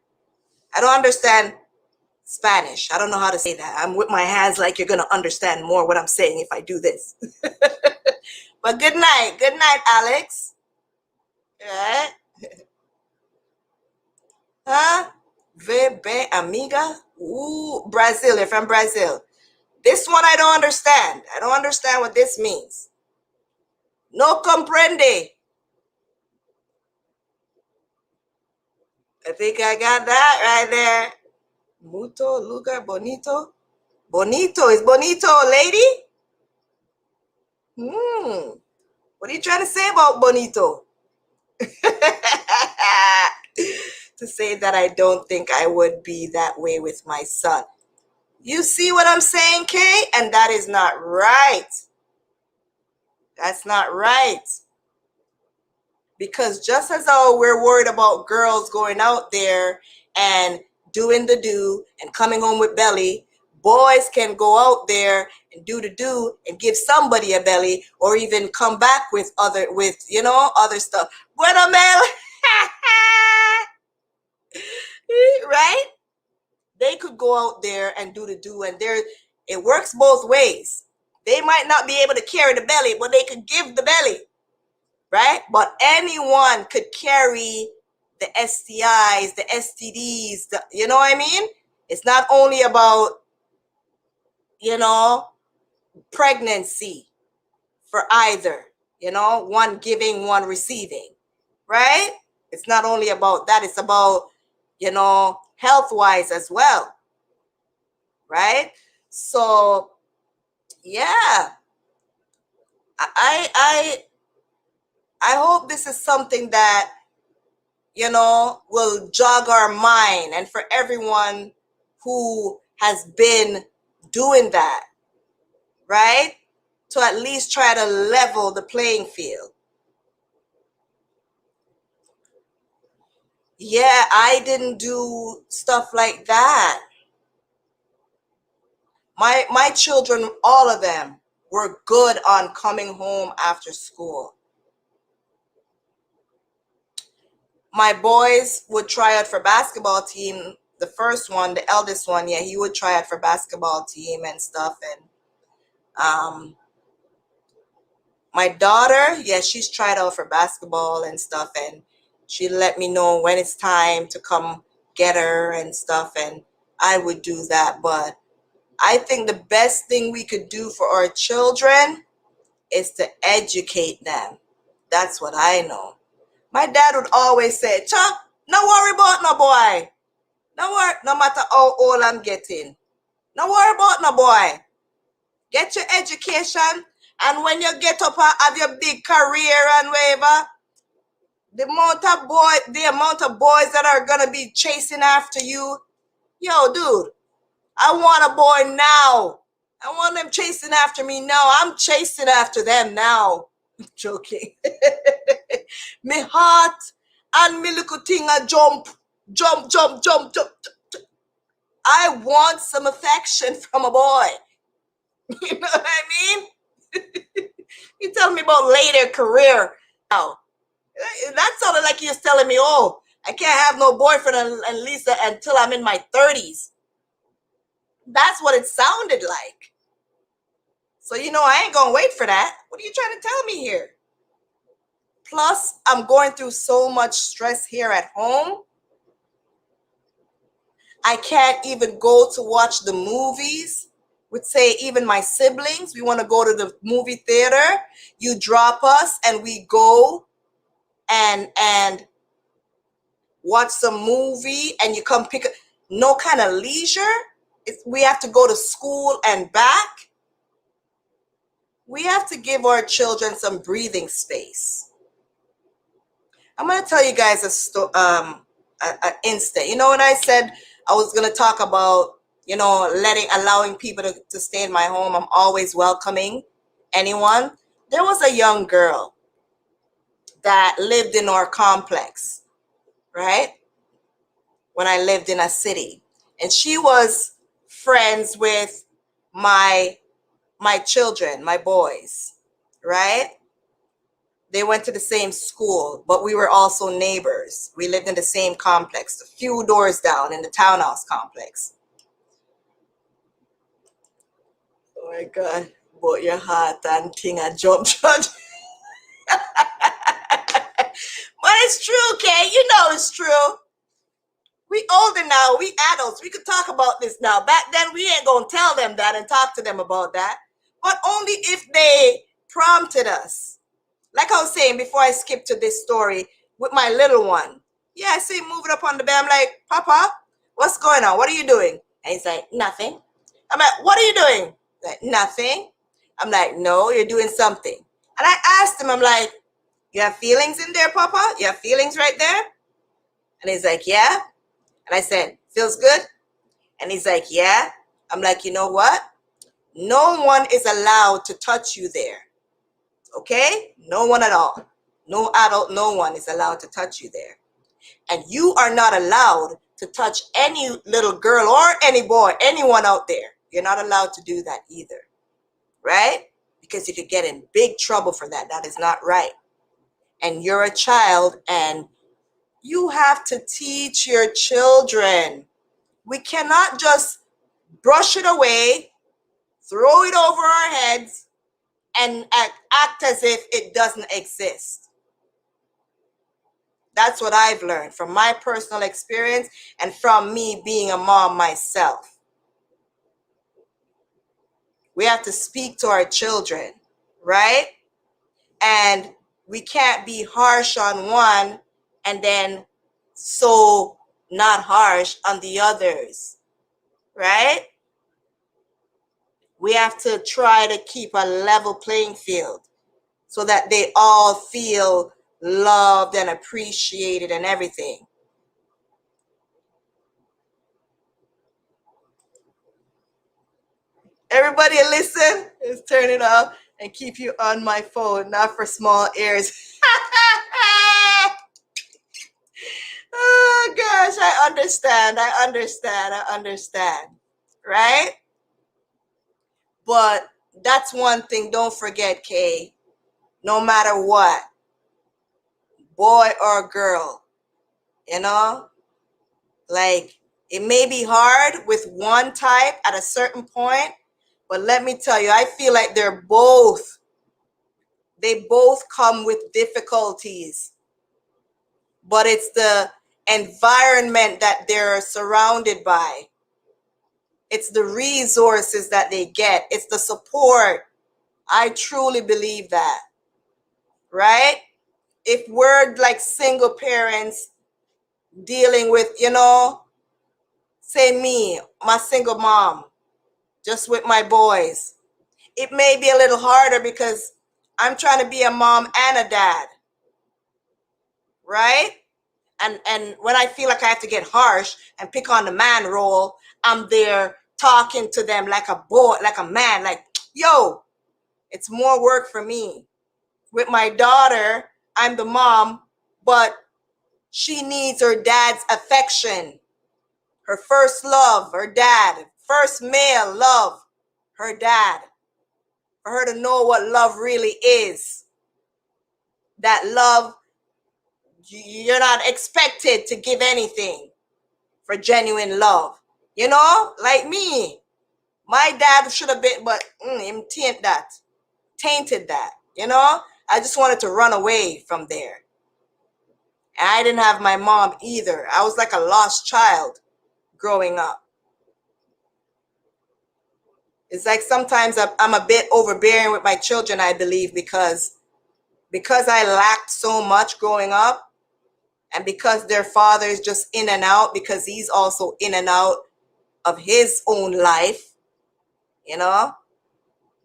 I don't understand Spanish. I don't know how to say that. I'm with my hands like you're going to understand more what I'm saying if I do this. But good night. Good night, Alex. Right? Huh? Ve amiga? Ooh, Brazil. You're from Brazil. This one I don't understand. I don't understand what this means. No comprende. I think I got that right there. Mucho lugar bonito. Bonito. Is bonito a lady? What are you trying to say about bonito? To say that I don't think I would be that way with my son. You see what I'm saying, Kay? And that is not right. That's not right. Because just as though we're worried about girls going out there and doing the do and coming home with belly, boys can go out there and do the do and give somebody a belly, or even come back with other stuff. Bueno, Mel. Right? They could go out there and do the do, and it works both ways. They might not be able to carry the belly, but they could give the belly. Right? But anyone could carry the STIs, the STDs, you know what I mean? It's not only about, pregnancy for either, one giving, one receiving, right? It's not only about that, it's about, health-wise as well, right? So, yeah, I hope this is something that will jog our mind, and for everyone who has been doing that, right? To at least try to level the playing field. Yeah, I didn't do stuff like that. My children, all of them, were good on coming home after school. My boys would try out for basketball team. The first one, the eldest one, yeah, he would try out for basketball team and stuff. And my daughter, yeah, she's tried out for basketball and stuff, and she let me know when it's time to come get her and stuff, and I would do that. But I think the best thing we could do for our children is to educate them. That's what I know. My dad would always say, Chuck, no worry about no boy. No worry, no matter how old I'm getting. No worry about no boy. Get your education, and when you get up and have your big career and whatever, the amount of boys that are gonna be chasing after you, yo, dude, I want a boy now. I want them chasing after me now. I'm chasing after them now. I'm joking. Me heart and me little thing a jump, jump, jump, jump, jump. I want some affection from a boy. You know what I mean? You tell me about later career now. That sounded like you was telling me, oh, I can't have no boyfriend at least until I'm in my 30s. That's what it sounded like. So, I ain't gonna wait for that. What are you trying to tell me here? Plus, I'm going through so much stress here at home. I can't even go to watch the movies with, say, even my siblings. We want to go to the movie theater. You drop us and we go and watch some movie, and you come pick up. No kind of leisure. We have to go to school and back. We have to give our children some breathing space. I'm going to tell you guys an instant. When I said I was going to talk about, allowing people to stay in my home, I'm always welcoming anyone. There was a young girl that lived in our complex, right? When I lived in a city. And she was friends with my children, my boys, right? They went to the same school, but we were also neighbors. We lived in the same complex, a few doors down in the townhouse complex. Oh my God, but your heart and thing a jump judge. But it's true, Kay. It's true. We older now. We adults. We could talk about this now. Back then, we ain't gonna tell them that and talk to them about that. But only if they prompted us. Like I was saying before I skip to this story with my little one. Yeah, I see him moving up on the bed. I'm like, Papa, what's going on? What are you doing? And he's like, nothing. I'm like, what are you doing? Like, nothing. I'm like, no, you're doing something. And I asked him, I'm like, you have feelings in there, Papa? You have feelings right there? And he's like, yeah. And I said, feels good? And he's like, yeah. I'm like, you know what? No one is allowed to touch you there. Okay? No one at all. No adult, no one is allowed to touch you there. And you are not allowed to touch any little girl or any boy, anyone out there. You're not allowed to do that either. Right? Because you could get in big trouble for that. That is not right. And you're a child, and you have to teach your children. We cannot just brush it away, throw it over our heads, and act as if it doesn't exist. That's what I've learned from my personal experience and from me being a mom myself. We have to speak to our children, right? And we can't be harsh on one and then so not harsh on the others, right? We have to try to keep a level playing field so that they all feel loved and appreciated and everything. Everybody listen, is turn it off and keep you on my phone, not for small ears. Oh gosh, I understand. Right? But that's one thing, don't forget, Kay, no matter what, boy or girl, you know, like it may be hard with one type at a certain point, but let me tell you, I feel like they both come with difficulties, but it's the environment that they're surrounded by. It's the resources that they get. It's the support. I truly believe that, right? If we're like single parents dealing with, say me, my single mom, just with my boys, it may be a little harder because I'm trying to be a mom and a dad, right? And when I feel like I have to get harsh and pick on the man role, I'm there talking to them like a boy, like a man, like, yo, it's more work for me. With my daughter, I'm the mom, but she needs her dad's affection. Her first love, her dad. First male love, her dad. For her to know what love really is. That love, you're not expected to give anything for genuine love. Like me. My dad should have been, but him tainted that. I just wanted to run away from there. And I didn't have my mom either. I was like a lost child growing up. It's like sometimes I'm a bit overbearing with my children, I believe, because I lacked so much growing up, and because their father is just in and out, because he's also in and out of his own life,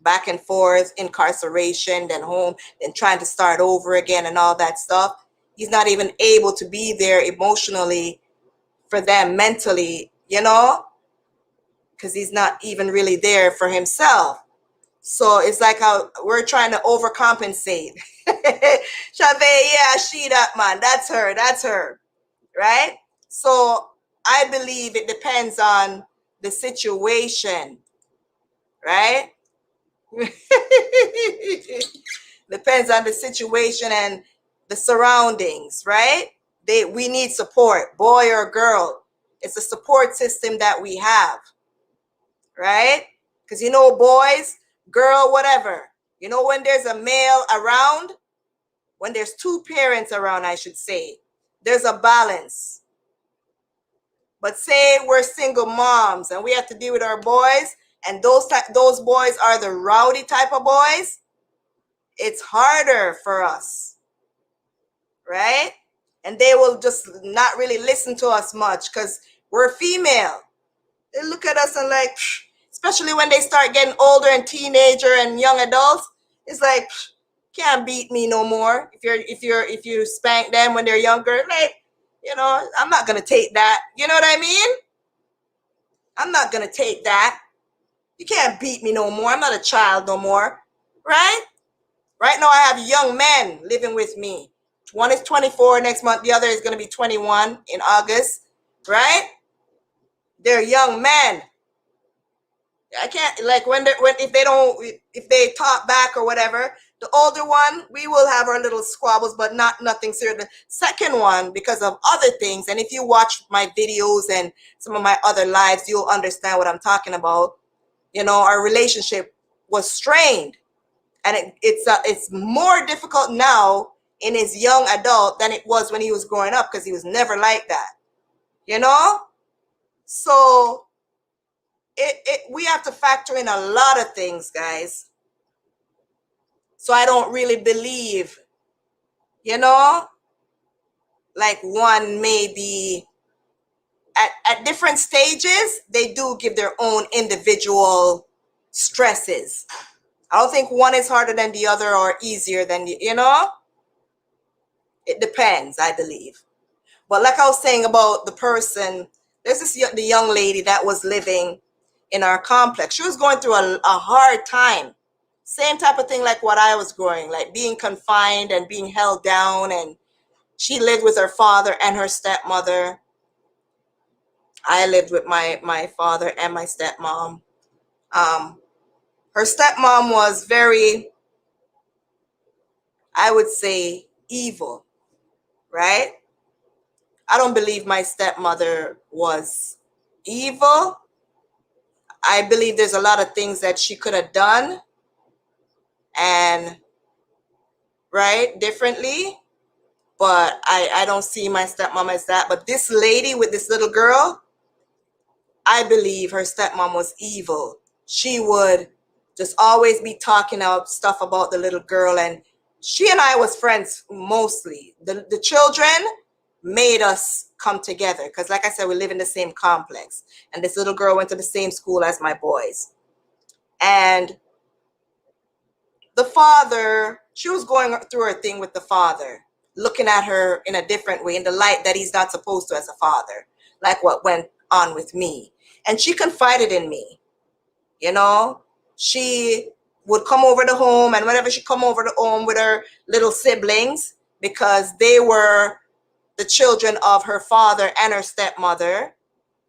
back and forth, incarceration, then home, then trying to start over again and all that stuff. He's not even able to be there emotionally for them mentally, because he's not even really there for himself. So it's like how we're trying to overcompensate. Chave, yeah, she that man. That's her. Right? So I believe it depends on the situation, right? Depends on the situation and the surroundings, right? We need support, boy or girl. It's a support system that we have, right? Because boys, girl, whatever. When there's a male around, when there's two parents around, I should say, there's a balance. But say we're single moms and we have to deal with our boys, and those boys are the rowdy type of boys, it's harder for us, right? And they will just not really listen to us much because we're female. They look at us and like, especially when they start getting older and teenager and young adults, it's like, can't beat me no more. If you spank them when they're younger, like, I'm not gonna take that. You know what I mean? I'm not gonna take that. You can't beat me no more. I'm not a child no more, right? Right now, I have young men living with me. One is 24 next month. The other is gonna be 21 in August, right? They're young men. I can't, like, if they talk back or whatever. The older one, we will have our little squabbles, but nothing serious. The second one, because of other things, and if you watch my videos and some of my other lives, you'll understand what I'm talking about. Our relationship was strained, and it's more difficult now in his young adult than it was when he was growing up, because he was never like that. So we have to factor in a lot of things, guys. So I don't really believe, like one may be at different stages, they do give their own individual stresses. I don't think one is harder than the other or easier than it depends, I believe. But like I was saying about the person, there's the young lady that was living in our complex. She was going through a hard time. Same type of thing like what I was going, like being confined and being held down. And she lived with her father and her stepmother. I lived with my father and my stepmom. Her stepmom was very, I would say, evil, right? I don't believe my stepmother was evil. I believe there's a lot of things that she could have done and right differently, but I don't see my stepmom as that. But this lady with this little girl, I believe her stepmom was evil. She would just always be talking out stuff about the little girl, and she and I was friends mostly. The children made us come together because, like I said, we live in the same complex, and this little girl went to the same school as my boys. And the father, she was going through her thing with the father, looking at her in a different way, in the light that he's not supposed to as a father, like what went on with me. And she confided in me, you know. She would come over the home, and whenever she come over the home with her little siblings, because they were the children of her father and her stepmother,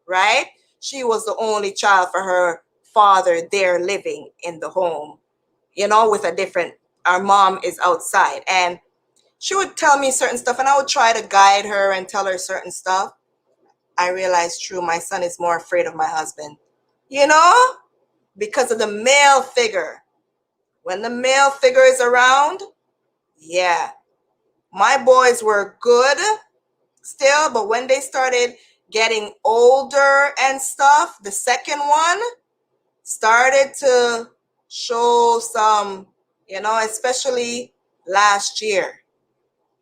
right? She was the only child for her father there living in the home, you know, with a different, our mom is outside. And she would tell me certain stuff, and I would try to guide her and tell her certain stuff. I realized, true, my son is more afraid of my husband, you know, because of the male figure. When the male figure is around, yeah, my boys were good still, but when they started getting older and stuff, the second one started to show some, you know, especially last year.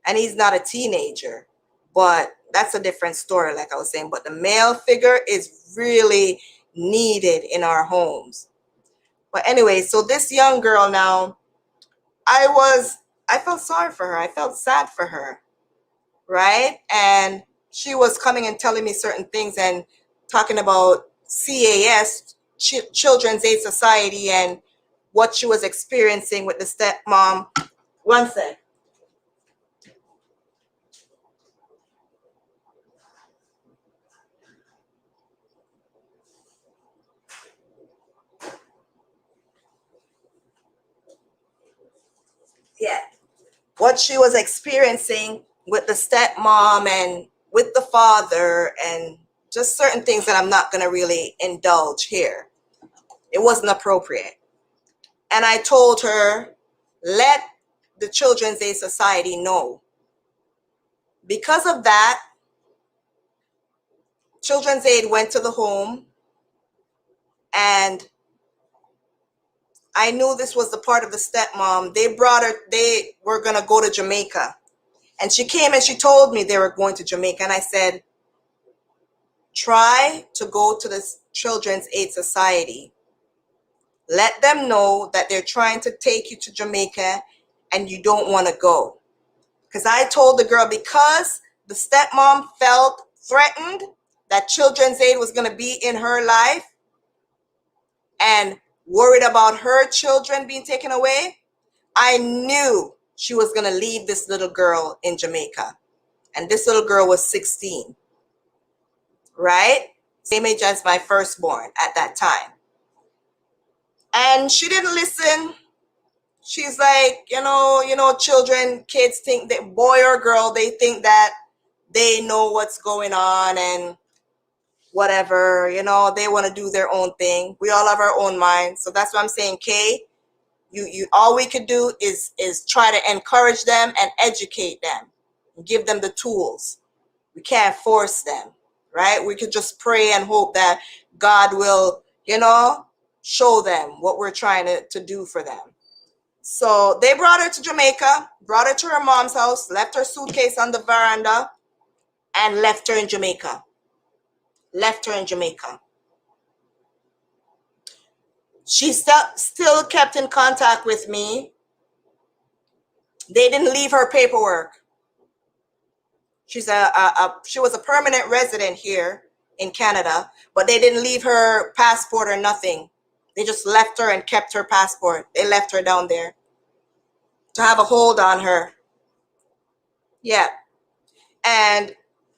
And he's not a teenager, but that's a different story, like I was saying. But the male figure is really needed in our homes. But anyway, so this young girl now, I felt sorry for her. I felt sad for her, right? And she was coming and telling me certain things and talking about CAS, Children's Aid Society, and what she was experiencing with the stepmom. One sec. Yeah. What she was experiencing with the stepmom and with the father, and just certain things that I'm not going to really indulge here. It wasn't appropriate. And I told her, let the Children's Aid Society know. Because of that, Children's Aid went to the home, and I knew this was the part of the stepmom. They brought her, they were going to go to Jamaica. And she came and she told me they were going to Jamaica. And I said, try to go to the Children's Aid Society. Let them know that they're trying to take you to Jamaica and you don't want to go. Because I told the girl, because the stepmom felt threatened that Children's Aid was going to be in her life and worried about her children being taken away, I knew she was going to leave this little girl in Jamaica. And this little girl was 16, right? Same age as my firstborn at that time. And she didn't listen. She's like, children, kids think that boy or girl, they think that they know what's going on and whatever, they want to do their own thing. We all have our own minds. So that's what I'm saying, Kay. You all we could do is try to encourage them and educate them, and give them the tools. We can't force them, right? We could just pray and hope that God will, show them what we're trying to do for them. So they brought her to Jamaica, brought her to her mom's house, left her suitcase on the veranda, and left her in Jamaica. She still kept in contact with me. They didn't leave her paperwork. She was a permanent resident here in Canada, but they didn't leave her passport or nothing. They just left her and kept her passport. They left her down there to have a hold on her. Yeah. And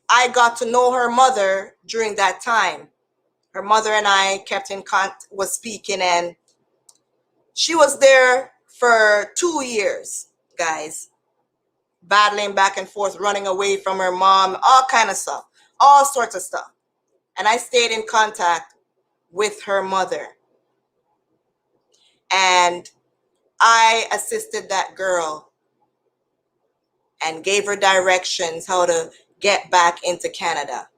I got to know her mother during that time. Her mother and I kept in contact, was speaking, and She was there for 2 years, guys, battling back and forth, running away from her mom, all kind of stuff, all sorts of stuff. And I stayed in contact with her mother. And I assisted that girl and gave her directions how to get back into Canada.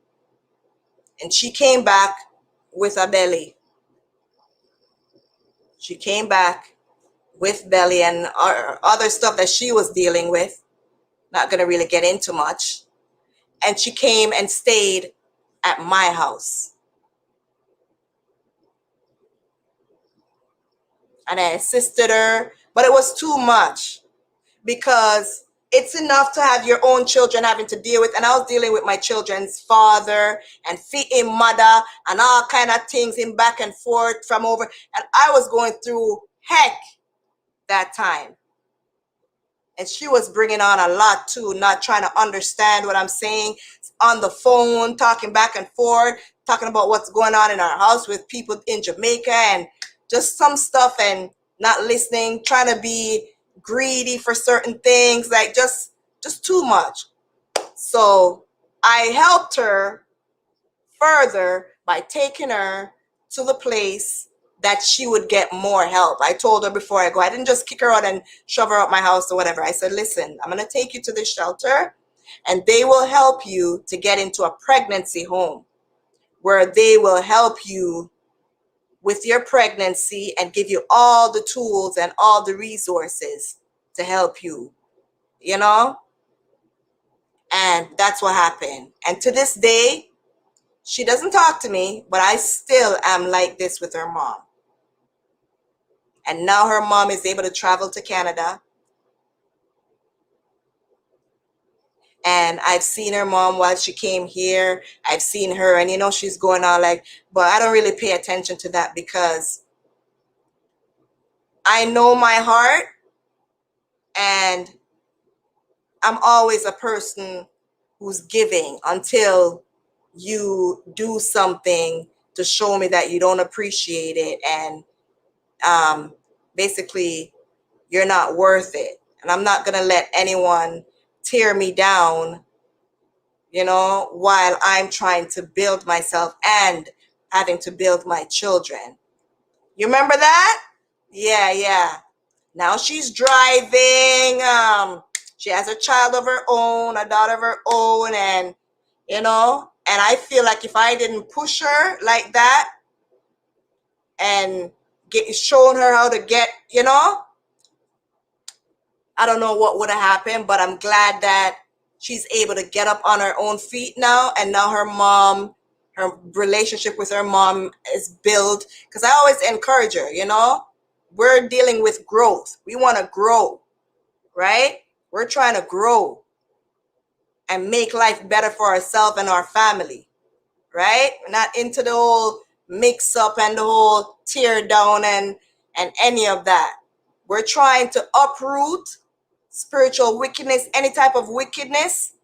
And she came back with a belly. She came back with belly and other stuff that she was dealing with. Not going to really get into much. And she came and stayed at my house. And I assisted her, but it was too much because it's enough to have your own children having to deal with. And I was dealing with my children's father and fitting mother and all kind of things in back and forth from over. And I was going through heck that time. And she was bringing on a lot too, not trying to understand what I'm saying on the phone, talking back and forth, talking about what's going on in our house with people in Jamaica and just some stuff and not listening, trying to be greedy for certain things, like just too much. So I helped her further by taking her to the place that she would get more help. I told her before I go, I didn't just kick her out and shove her out my house or whatever. I said, listen, I'm going to take you to this shelter and they will help you to get into a pregnancy home where they will help you with your pregnancy and give you all the tools and all the resources to help you, you know? And that's what happened. And to this day, she doesn't talk to me, but I still am like this with her mom. And now her mom is able to travel to Canada. And I've seen her mom while she came here. I've seen her and, you know, she's going on like, but I don't really pay attention to that because I know my heart and I'm always a person who's giving until you do something to show me that you don't appreciate it and basically you're not worth it. And I'm not going to let anyone tear me down, you know, while I'm trying to build myself and having to build my children. You remember that? Yeah. Now she's driving. She has a child of her own, a daughter of her own, and, you know, and I feel like if I didn't push her like that and shown her how to get, you know, I don't know what would have happened, but I'm glad that she's able to get up on her own feet now. And now her mom, her relationship with her mom is built. Because I always encourage her, you know, we're dealing with growth. We want to grow, right? We're trying to grow and make life better for ourselves and our family, right? We're not into the whole mix up and the whole tear down and any of that. We're trying to uproot spiritual wickedness, any type of wickedness,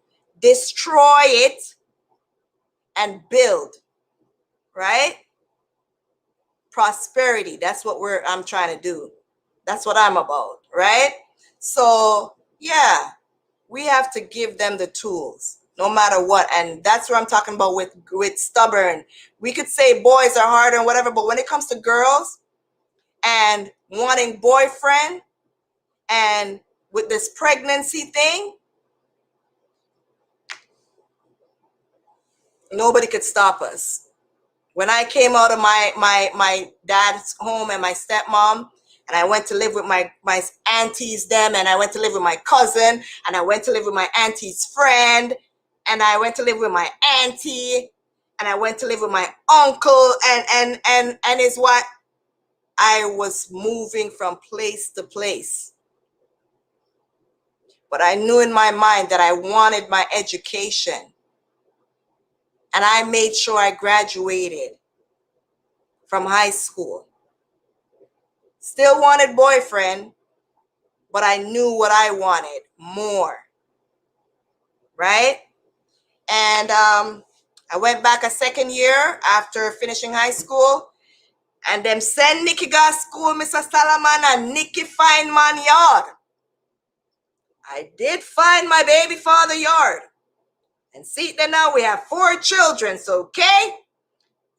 destroy it and build, right? Prosperity. That's what I'm trying to do. That's what I'm about, right? So yeah, we have to give them the tools no matter what. And that's what I'm talking about with stubborn. We could say boys are harder and whatever, but when it comes to girls and wanting boyfriend and with this pregnancy thing, nobody could stop us. When I came out of my dad's home and my stepmom, and I went to live with my aunties them, and I went to live with my cousin, and I went to live with my auntie's friend, and I went to live with my auntie, and I went to live with my uncle and his wife. I was moving from place to place. But I knew in my mind that I wanted my education. And I made sure I graduated from high school. Still wanted boyfriend, but I knew what I wanted more, right? And I went back a second year after finishing high school, And them send Nikki go school, Mr. Salaman, and Nikki find man yard. I did find my baby father yard. And see, then now we have 4 children, so okay?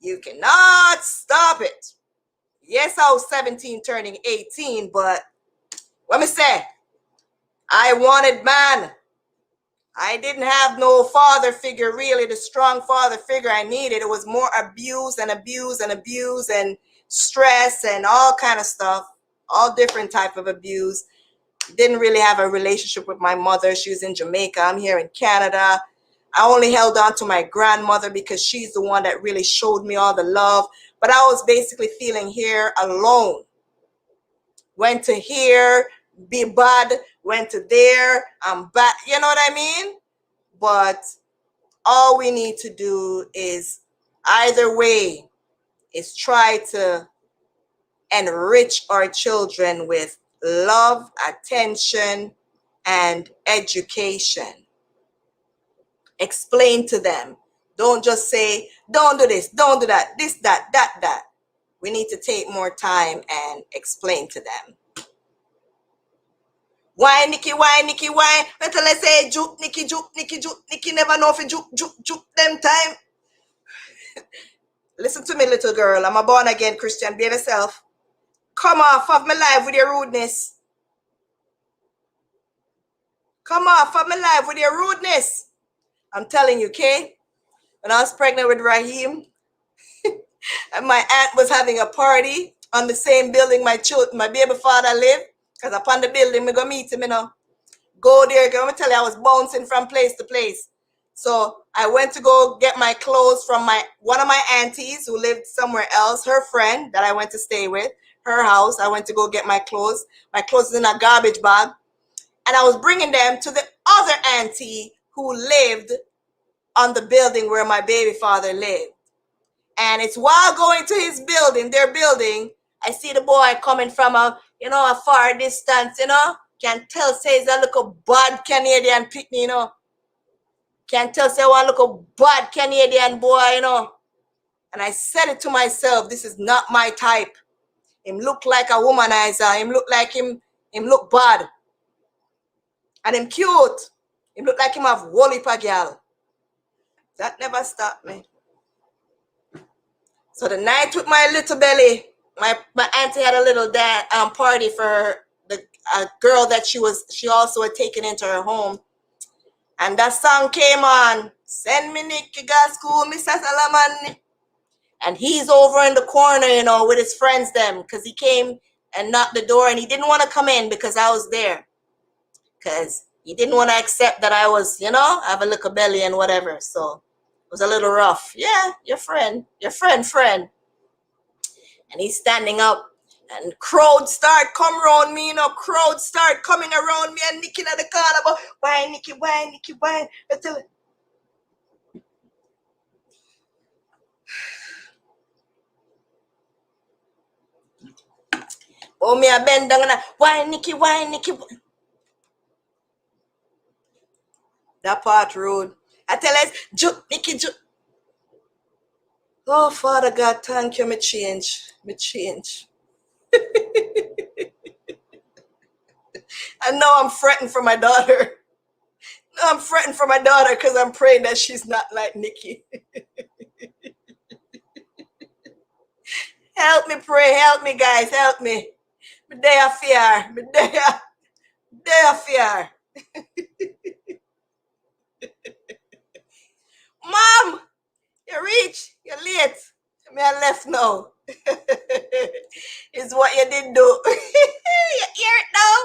You cannot stop it. Yes, I was 17 turning 18, but let me say, I wanted man. I didn't have no father figure, really, the strong father figure I needed. It was more abuse and abuse and abuse and stress and all kind of stuff, all different type of abuse. Didn't really have a relationship with my mother. She was in Jamaica. I'm here in Canada. I only held on to my grandmother because she's the one that really showed me all the love. But I was basically feeling here alone. Went to here, be bad, went to there, I'm back. You know what I mean? But all we need to do is, either way, is try to enrich our children with love, attention, and education. Explain to them. Don't just say, don't do this, don't do that, this, that, that. We need to take more time and explain to them. Why, Nikki, why, Nikki, why? Better let's say, juke, Nikki, juke, Nikki, juke, Nikki never know if you juke them time. Listen to me, little girl. I'm a born again Christian. Be yourself. Come off of my life with your rudeness. Come off of my life with your rudeness. I'm telling you, okay? When I was pregnant with Raheem, and my aunt was having a party on the same building my baby father lived, because upon the building, we go meet him, you know. Go there, I'm gonna tell you, I was bouncing from place to place. So I went to go get my clothes from one of my aunties who lived somewhere else, her friend that I went to stay with, her house. I went to go get my clothes. My clothes is in a garbage bag. And I was bringing them to the other auntie who lived on the building where my baby father lived. And it's while going to his building, their building, I see the boy coming from a far distance, Can tell say he's a little bad Canadian picnic, Can tell say one little bad Canadian boy, And I said it to myself, this is not my type. Him look like a womanizer. Him look like him look bad. And him cute. Him look like him have woolly pa girl. That never stopped me. So the night with my little belly, my auntie had a little party for a girl that she also had taken into her home. And that song came on. Send me Nicky go school, Mr. Salaman. And he's over in the corner, with his friends them. Because he came and knocked the door and he didn't want to come in because I was there. Because he didn't want to accept that I was, I have a little belly and whatever. So it was a little rough. Yeah, your friend. And he's standing up. And crowds start come around me, crowds start coming around me and Nicky at the corner about, why, Nicky, why, Nicky, why? Oh, me a bend down and why, Nicky, why, Nicky? That part rude. I tell us, juke, Nicky, juke. Oh, Father God, thank you, me change. And now I'm fretting for my daughter. I'm fretting for my daughter because I'm praying that she's not like Nikki. Help me pray. Help me, guys. Help me. Me day of fear. Me day of fear. Mom, you reach. You're late. Me I left now. It's what you did do. You hear it now?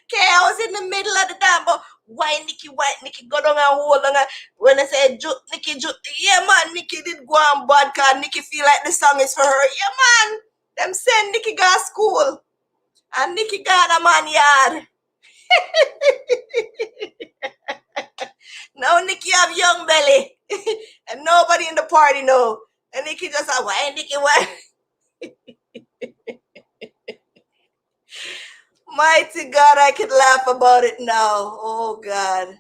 Okay, I was in the middle of the damn, but why Nikki, go down and hold on. When I said Nikki, yeah man, Nikki did go on bad because Nikki feel like the song is for her. Yeah man, them send Nikki go to school. And Nikki got a man yard. Now Nikki have young belly. And nobody in the party know. And Nikki just said, why Nikki, why? Mighty God, I could laugh about it now. Oh God.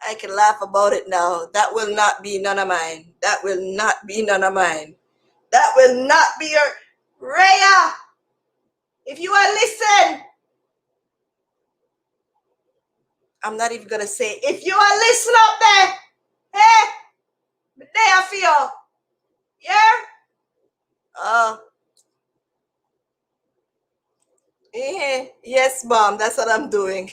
I can laugh about it now. That will not be none of mine. That will not be none of mine. That will not be your... Raya, if you are listen, I'm not even gonna say, if you are listening up there, hey, there for you. Yeah? Yes, mom, that's what I'm doing.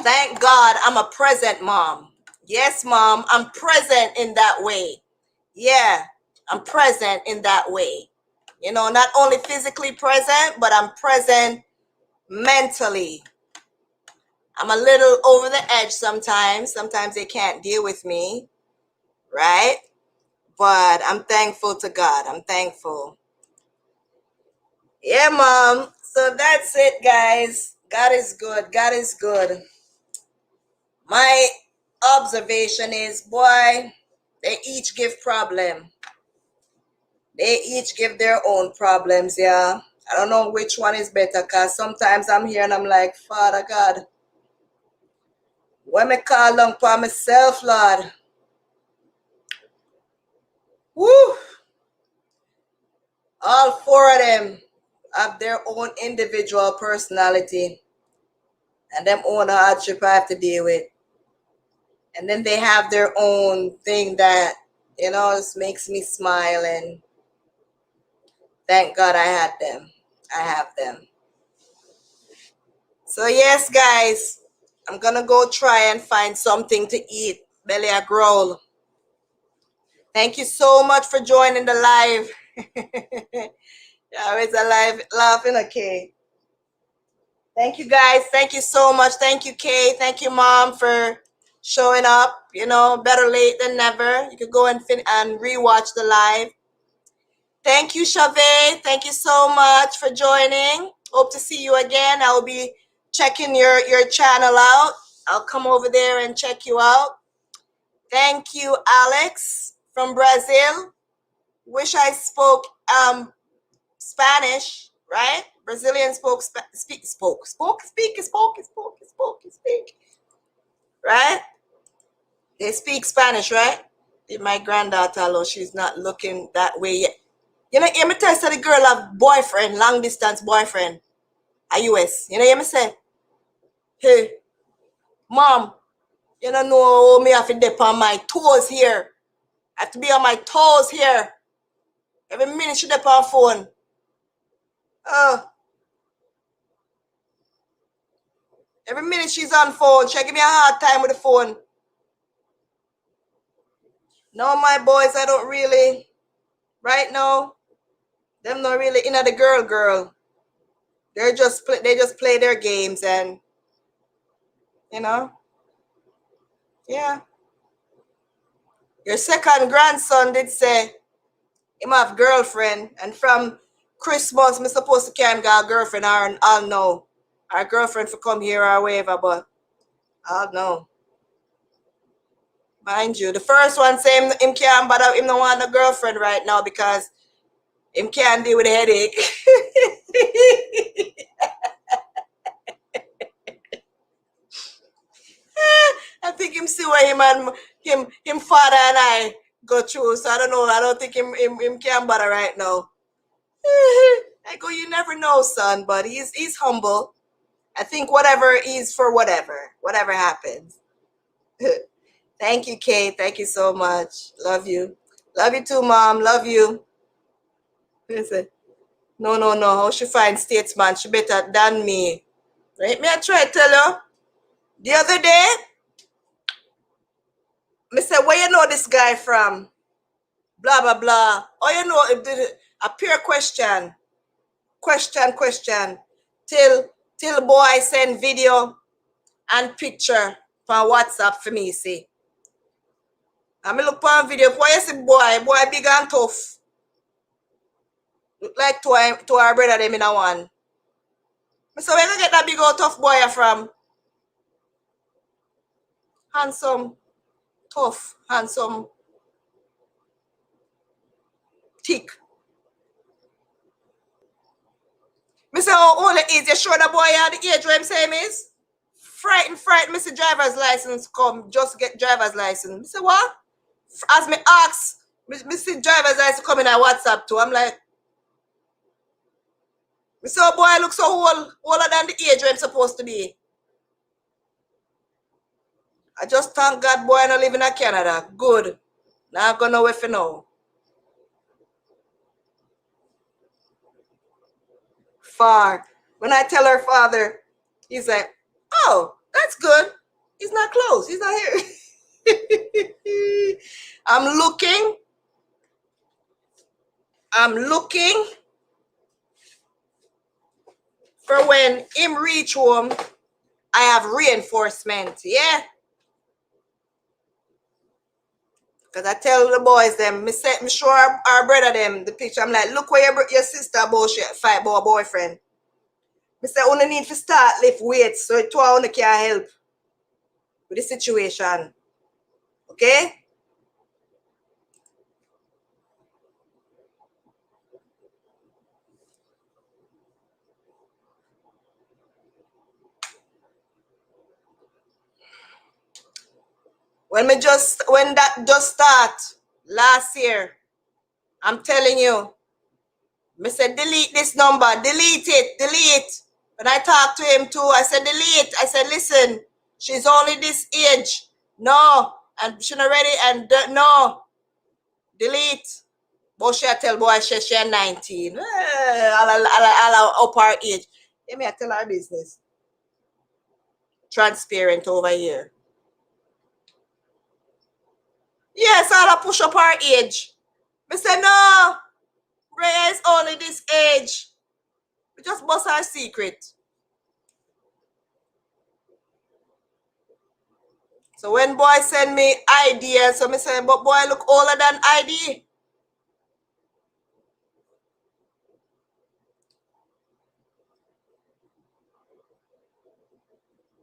Thank God I'm a present mom. Yes, mom, I'm present in that way. Yeah, I'm present in that way. You know, not only physically present, but I'm present mentally. I'm a little over the edge sometimes. Sometimes they can't deal with me, right? But I'm thankful to God. I'm thankful. Yeah, mom. So that's it, guys. God is good. God is good. My observation is, boy, they each give problem. They each give their own problems, yeah. I don't know which one is better, because sometimes I'm here and I'm like, Father God, when me call on for myself, Lord, woo, all four of them have their own individual personality and them own hardship I have to deal with. And then they have their own thing that, you know, just makes me smile, and thank God I had them. I have them. So yes, guys, I'm gonna go try and find something to eat. Belly a growl. Thank you so much for joining the live. Yeah, it's a live laughing, okay. Thank you guys. Thank you so much. Thank you, Kay. Thank you, Mom, for showing up. You know, better late than never. You could go and rewatch the live. Thank you, Chavez. Thank you so much for joining. Hope to see you again. I'll be checking your channel out. I'll come over there and check you out. Thank you, Alex from Brazil. Wish I spoke Spanish, right? Brazilian speak, right? They speak Spanish, right? My granddaughter, although she's not looking that way yet. You know, hear me tell the girl have boyfriend, long distance boyfriend, a US. You know, hear me say, hey, mom, you don't know me have to dip on my toes here. I have to be on my toes here. Every minute she dip on phone. Every minute she's on phone. She give me a hard time with the phone. No, my boys, I don't really. Right now, them not really in the girl. They just play their games, and you know, yeah. Your second grandson did say him have girlfriend, and from Christmas me supposed to carry him got a girlfriend, or I'll know. Our girlfriend for come here or whatever, but I'll know. Mind you, the first one say him can't bother him no want a girlfriend right now because him can't deal with a headache. I think him see what him and him father and I go through. So I don't know. I don't think him can bother right now. I go, you never know, son, but he's humble. I think whatever is for whatever happens. Thank you, Kate. Thank you so much. Love you. Love you too, Mom. Love you. Listen. No. How she find statesman? She better than me. Right? Me I try to tell you. The other day, me say, where you know this guy from? Blah, blah, blah. Oh, you know, a pure question. Question. Till boy send video and picture from WhatsApp for me, see. And me look on video, why you see boy big and tough. Look like to our brother them in a one. So where you get that big old tough boy from? Handsome, tough, handsome, thick. Me say, how old it is? You sure the boy at the age where him say him is? Frightened, me say driver's license come, just get driver's license. Me say, what? As me ask Me see drivers I used to come in at WhatsApp too. I'm like, me say, oh boy, I look so old, older than the age where I'm supposed to be. I just thank God, boy, I don't live in Canada. Good. Now I'm gonna wait for now. Far. When I tell her father, he's like, oh, that's good. He's not close. He's not here. I'm looking. I'm looking for when him reach home, I have reinforcement. Yeah. Because I tell the boys them, me show our brother them the picture. I'm like, look where your sister bullshit fight about boyfriend. Me say, only need to start lift weights so two only can help with the situation. Okay? When that just start last year, I'm telling you, me said delete this number, delete it, delete. When I talked to him too, I said delete. I said, listen, she's only this age. No, and she not ready, and no, delete. But she tell boy she 19. I'll up her age. Let me tell her business. Transparent over here. Yes, I'll push up her age. Me say no, Rhea is only this age. We just bust our secret. So when boy send me ID, so me say, but boy look older than ID.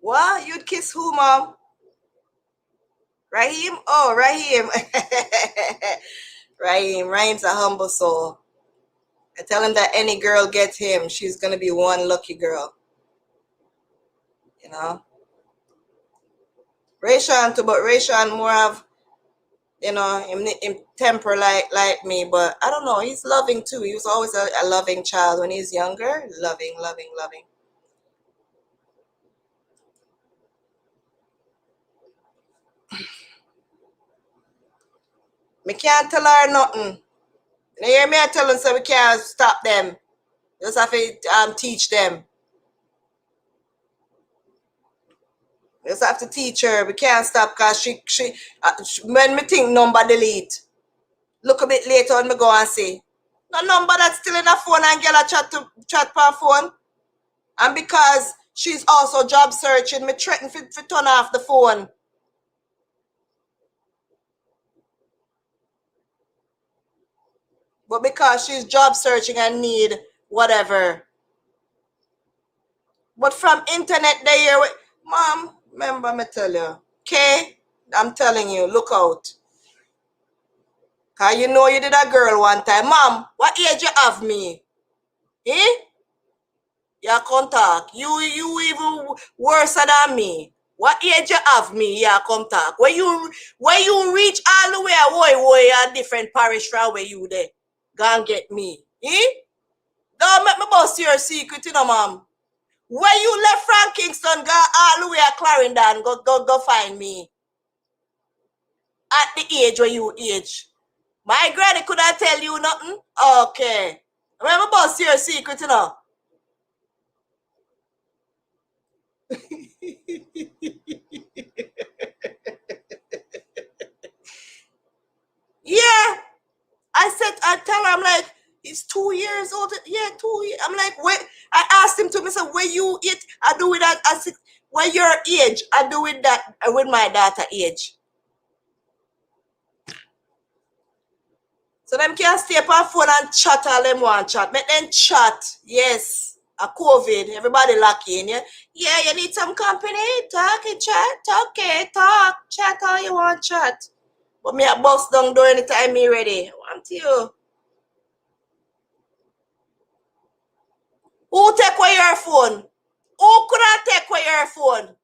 What? You'd kiss who, mom? Raheem? Oh, Raheem. Raheem's a humble soul. I tell him that any girl gets him, she's gonna be one lucky girl. You know? Rayshawn too, but Rayshawn more of, him temper like me, but I don't know, he's loving too. He was always a loving child when he's younger. Loving, loving, loving. Me can't tell her nothing. You hear me? I tell them so we can't stop them. Just have to teach them. Just have to teach her. We can't stop because when me think number delete, look a bit later on me go and say, no number that's still in the phone and get a chat per phone. And because she's also job searching, me threaten to turn off the phone. But because she's job searching and need whatever. But from internet they hear, mom, remember me tell you, okay? I'm telling you, look out. Cause you know you did a girl one time. Mom, what age you have me? Eh? You come talk. You even worse than me. What age you have me? You come talk. When you reach all the way, boy, a different parish from where you there. Go and get me. Eh? Don't make me bust your secret, mom. When you left from Kingston, go all the way to Clarendon, go find me. At the age where you age. My granny could not tell you nothing? Okay. Remember bust your secret, Yeah. I tell her, I'm like, he's 2 years old. Yeah, 2 years. I'm like, wait. I asked him to me, say, where you eat? I do with that. I said, where your age? I do with that, with my daughter age. So them can stay up on phone and chat all them want chat. Make them chat. Yes. A COVID. Everybody lucky in, yeah. Yeah, you need some company. Talk and chat. Okay, talk. Chat all you want chat. But me a bust down door anytime me ready. Want you. Who take away your phone? Who could I take away your phone?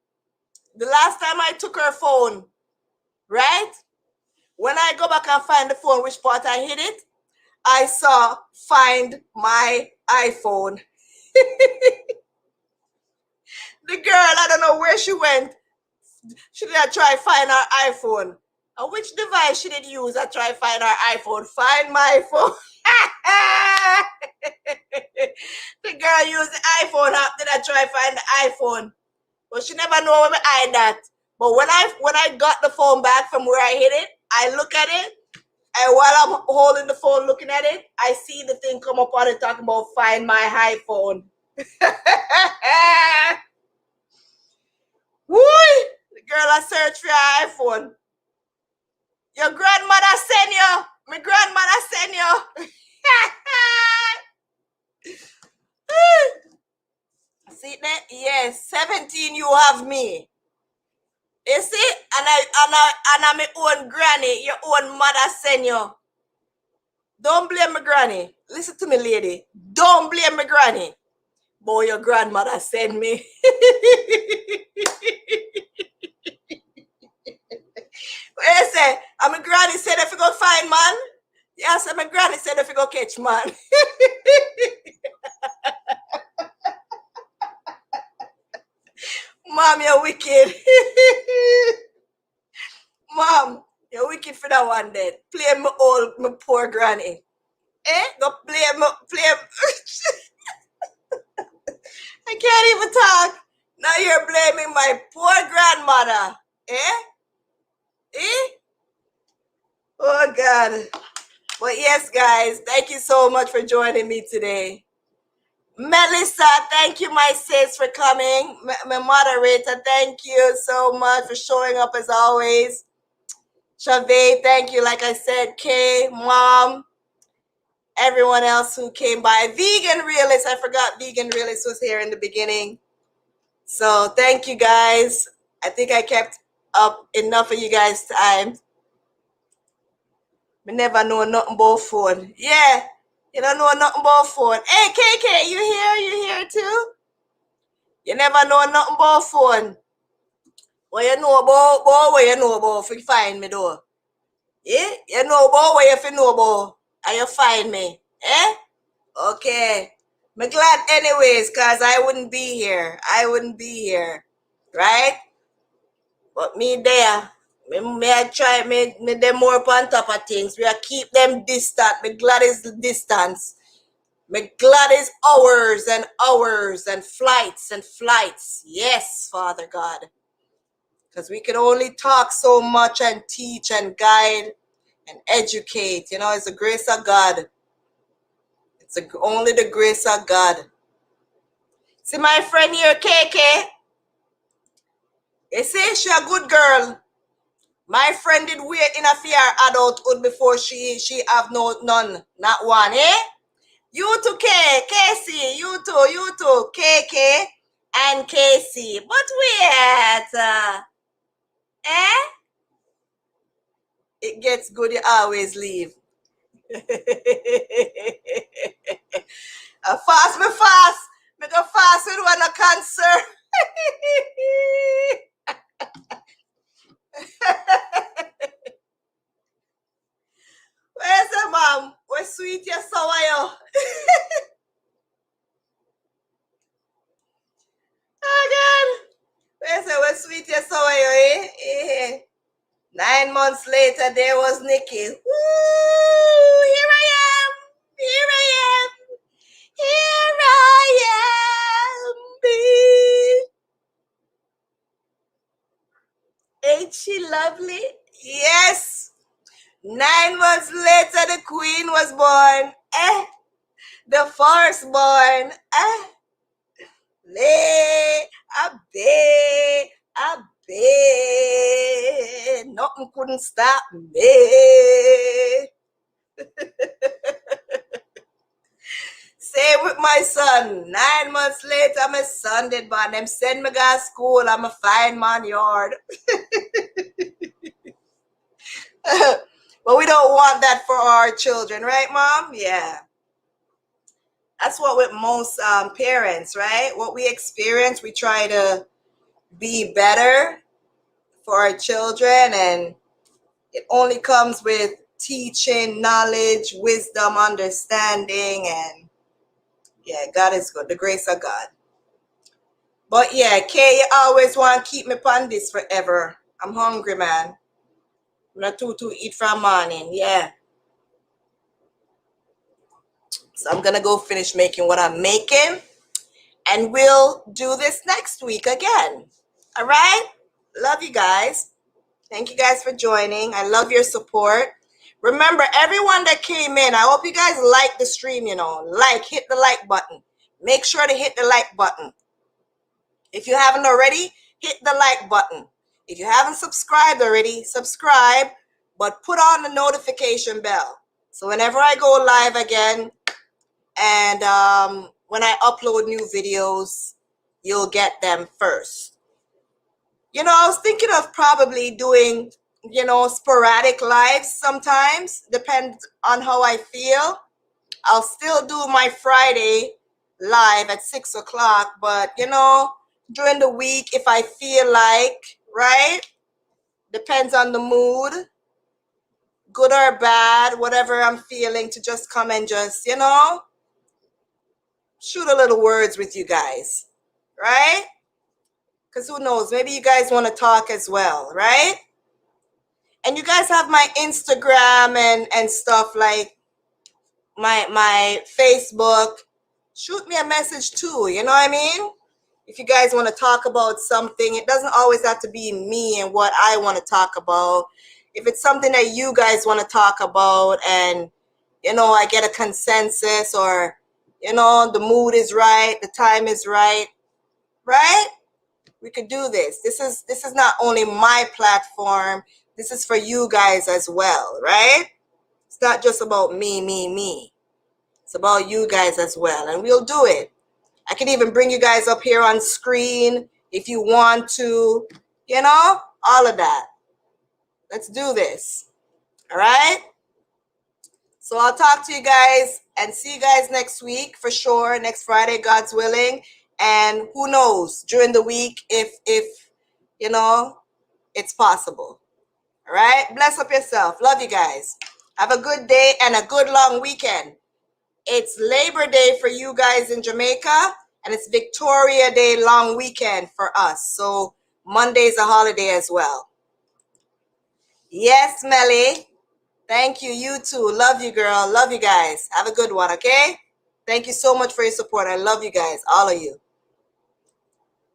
The last time I took her phone, right? When I go back and find the phone, which part I hid it, I saw find my iPhone. The girl, I don't know where she went. She did try find her iPhone. And which device she did use to try find her iPhone? Find my phone. The girl used the iPhone app. Did I try find the iPhone? But she never know where I hide that. But when I got the phone back from where I hid it, I look at it, and while I'm holding the phone looking at it, I see the thing come up on it talking about find my iPhone. Woo! The girl I searched for your iPhone. Your grandmother sent you. My grandmother sent you. See that? Yes, 17 you have me. You see? And I'm my own granny, your own mother send you. Don't blame my granny. Listen to me, lady. Don't blame my granny. Boy, your grandmother sent me. What you say? And my granny said if you go find man. Yes, and my granny said if you go catch man. Mom, you're wicked. Mom, you're wicked for that one then. Play my poor granny. Go play I can't even talk. Now you're blaming my poor grandmother. Oh God. But yes, guys, thank you so much for joining me today. Melissa, thank you, my sis, for coming. My moderator, thank you so much for showing up as always. Chavez, thank you. Like I said, Kay, Mom, everyone else who came by. Vegan Realist, I forgot Vegan Realist was here in the beginning. So thank you, guys. I think I kept up enough of you guys' time. I never know nothing about phone. Yeah, you don't know nothing about phone. Hey, KK, you here? You here too? You never know nothing about phone. What you know about, what you know about if you find me though? Yeah? You know about what you know about and you find me. Okay. I'm glad anyways, because I wouldn't be here. Right? But me there. Me I try me them more up on top of things. We keep them distant. Me glad is the distance. Me glad is hours and hours and flights and flights. Yes, Father God. Because we can only talk so much and teach and guide and educate. You know, it's the grace of God. It's only the grace of God. See my friend here, KK? You see, she a good girl. My friend did wait in a fear adulthood before she have none, not one, You too, Casey, you too, KK and Casey. But wait, It gets good, you always leave. Fast. Me go fast with one a cancer. Where's the mom? Where sweet you sour you? Oh God. Where sweet you sour you, 9 months later, there was Nikki. Woo! Here I am. Ain't she lovely? Yes. 9 months later, the queen was born. The firstborn. Nothing couldn't stop me. Same with my son. 9 months later, my son did born. Them send me to school. I'm a fine man yard. But we don't want that for our children, right, Mom? Yeah. That's what with most parents, right? What we experience, we try to be better for our children, and It only comes with teaching, knowledge, wisdom, understanding, and yeah, God is good. The grace of God. But yeah, Kay, you always want to keep me on this forever. I'm hungry, man. I'm not too eat from morning. Yeah. So I'm gonna go finish making what I'm making, and we'll do this next week again. All right? Love you guys. Thank you guys for joining. I love your support. Remember, everyone that came in, I hope you guys like the stream, hit the like button. Make sure to hit the like button. If you haven't already, hit the like button. If you haven't subscribed already, subscribe, but put on the notification bell. So whenever I go live again and when I upload new videos, you'll get them first. I was thinking of probably doing, sporadic lives sometimes, depends on how I feel. I'll still do my Friday live at 6 o'clock, but during the week, if I feel like, right? Depends on the mood, good or bad, whatever I'm feeling, to just come and just, shoot a little words with you guys, right? Because who knows, maybe you guys want to talk as well, right? And you guys have my Instagram and stuff, like my Facebook. Shoot me a message too, you know what I mean? If you guys want to talk about something, it doesn't always have to be me and what I want to talk about. If it's something that you guys want to talk about and, I get a consensus, or, the mood is right, the time is right, we could do this. This is not only my platform, this is for you guys as well, right? It's not just about me. It's about you guys as well, and we'll do it. I can even bring you guys up here on screen if you want to, all of that. Let's do this. All right? So I'll talk to you guys and see you guys next week for sure, next Friday, God's willing. And who knows, during the week, if it's possible. All right? Bless up yourself. Love you guys. Have a good day and a good long weekend. It's Labor Day for you guys in Jamaica, and it's Victoria Day long weekend for us. So Monday's a holiday as well. Yes, Melly. Thank you. You too. Love you, girl. Love you guys. Have a good one, okay? Thank you so much for your support. I love you guys, all of you.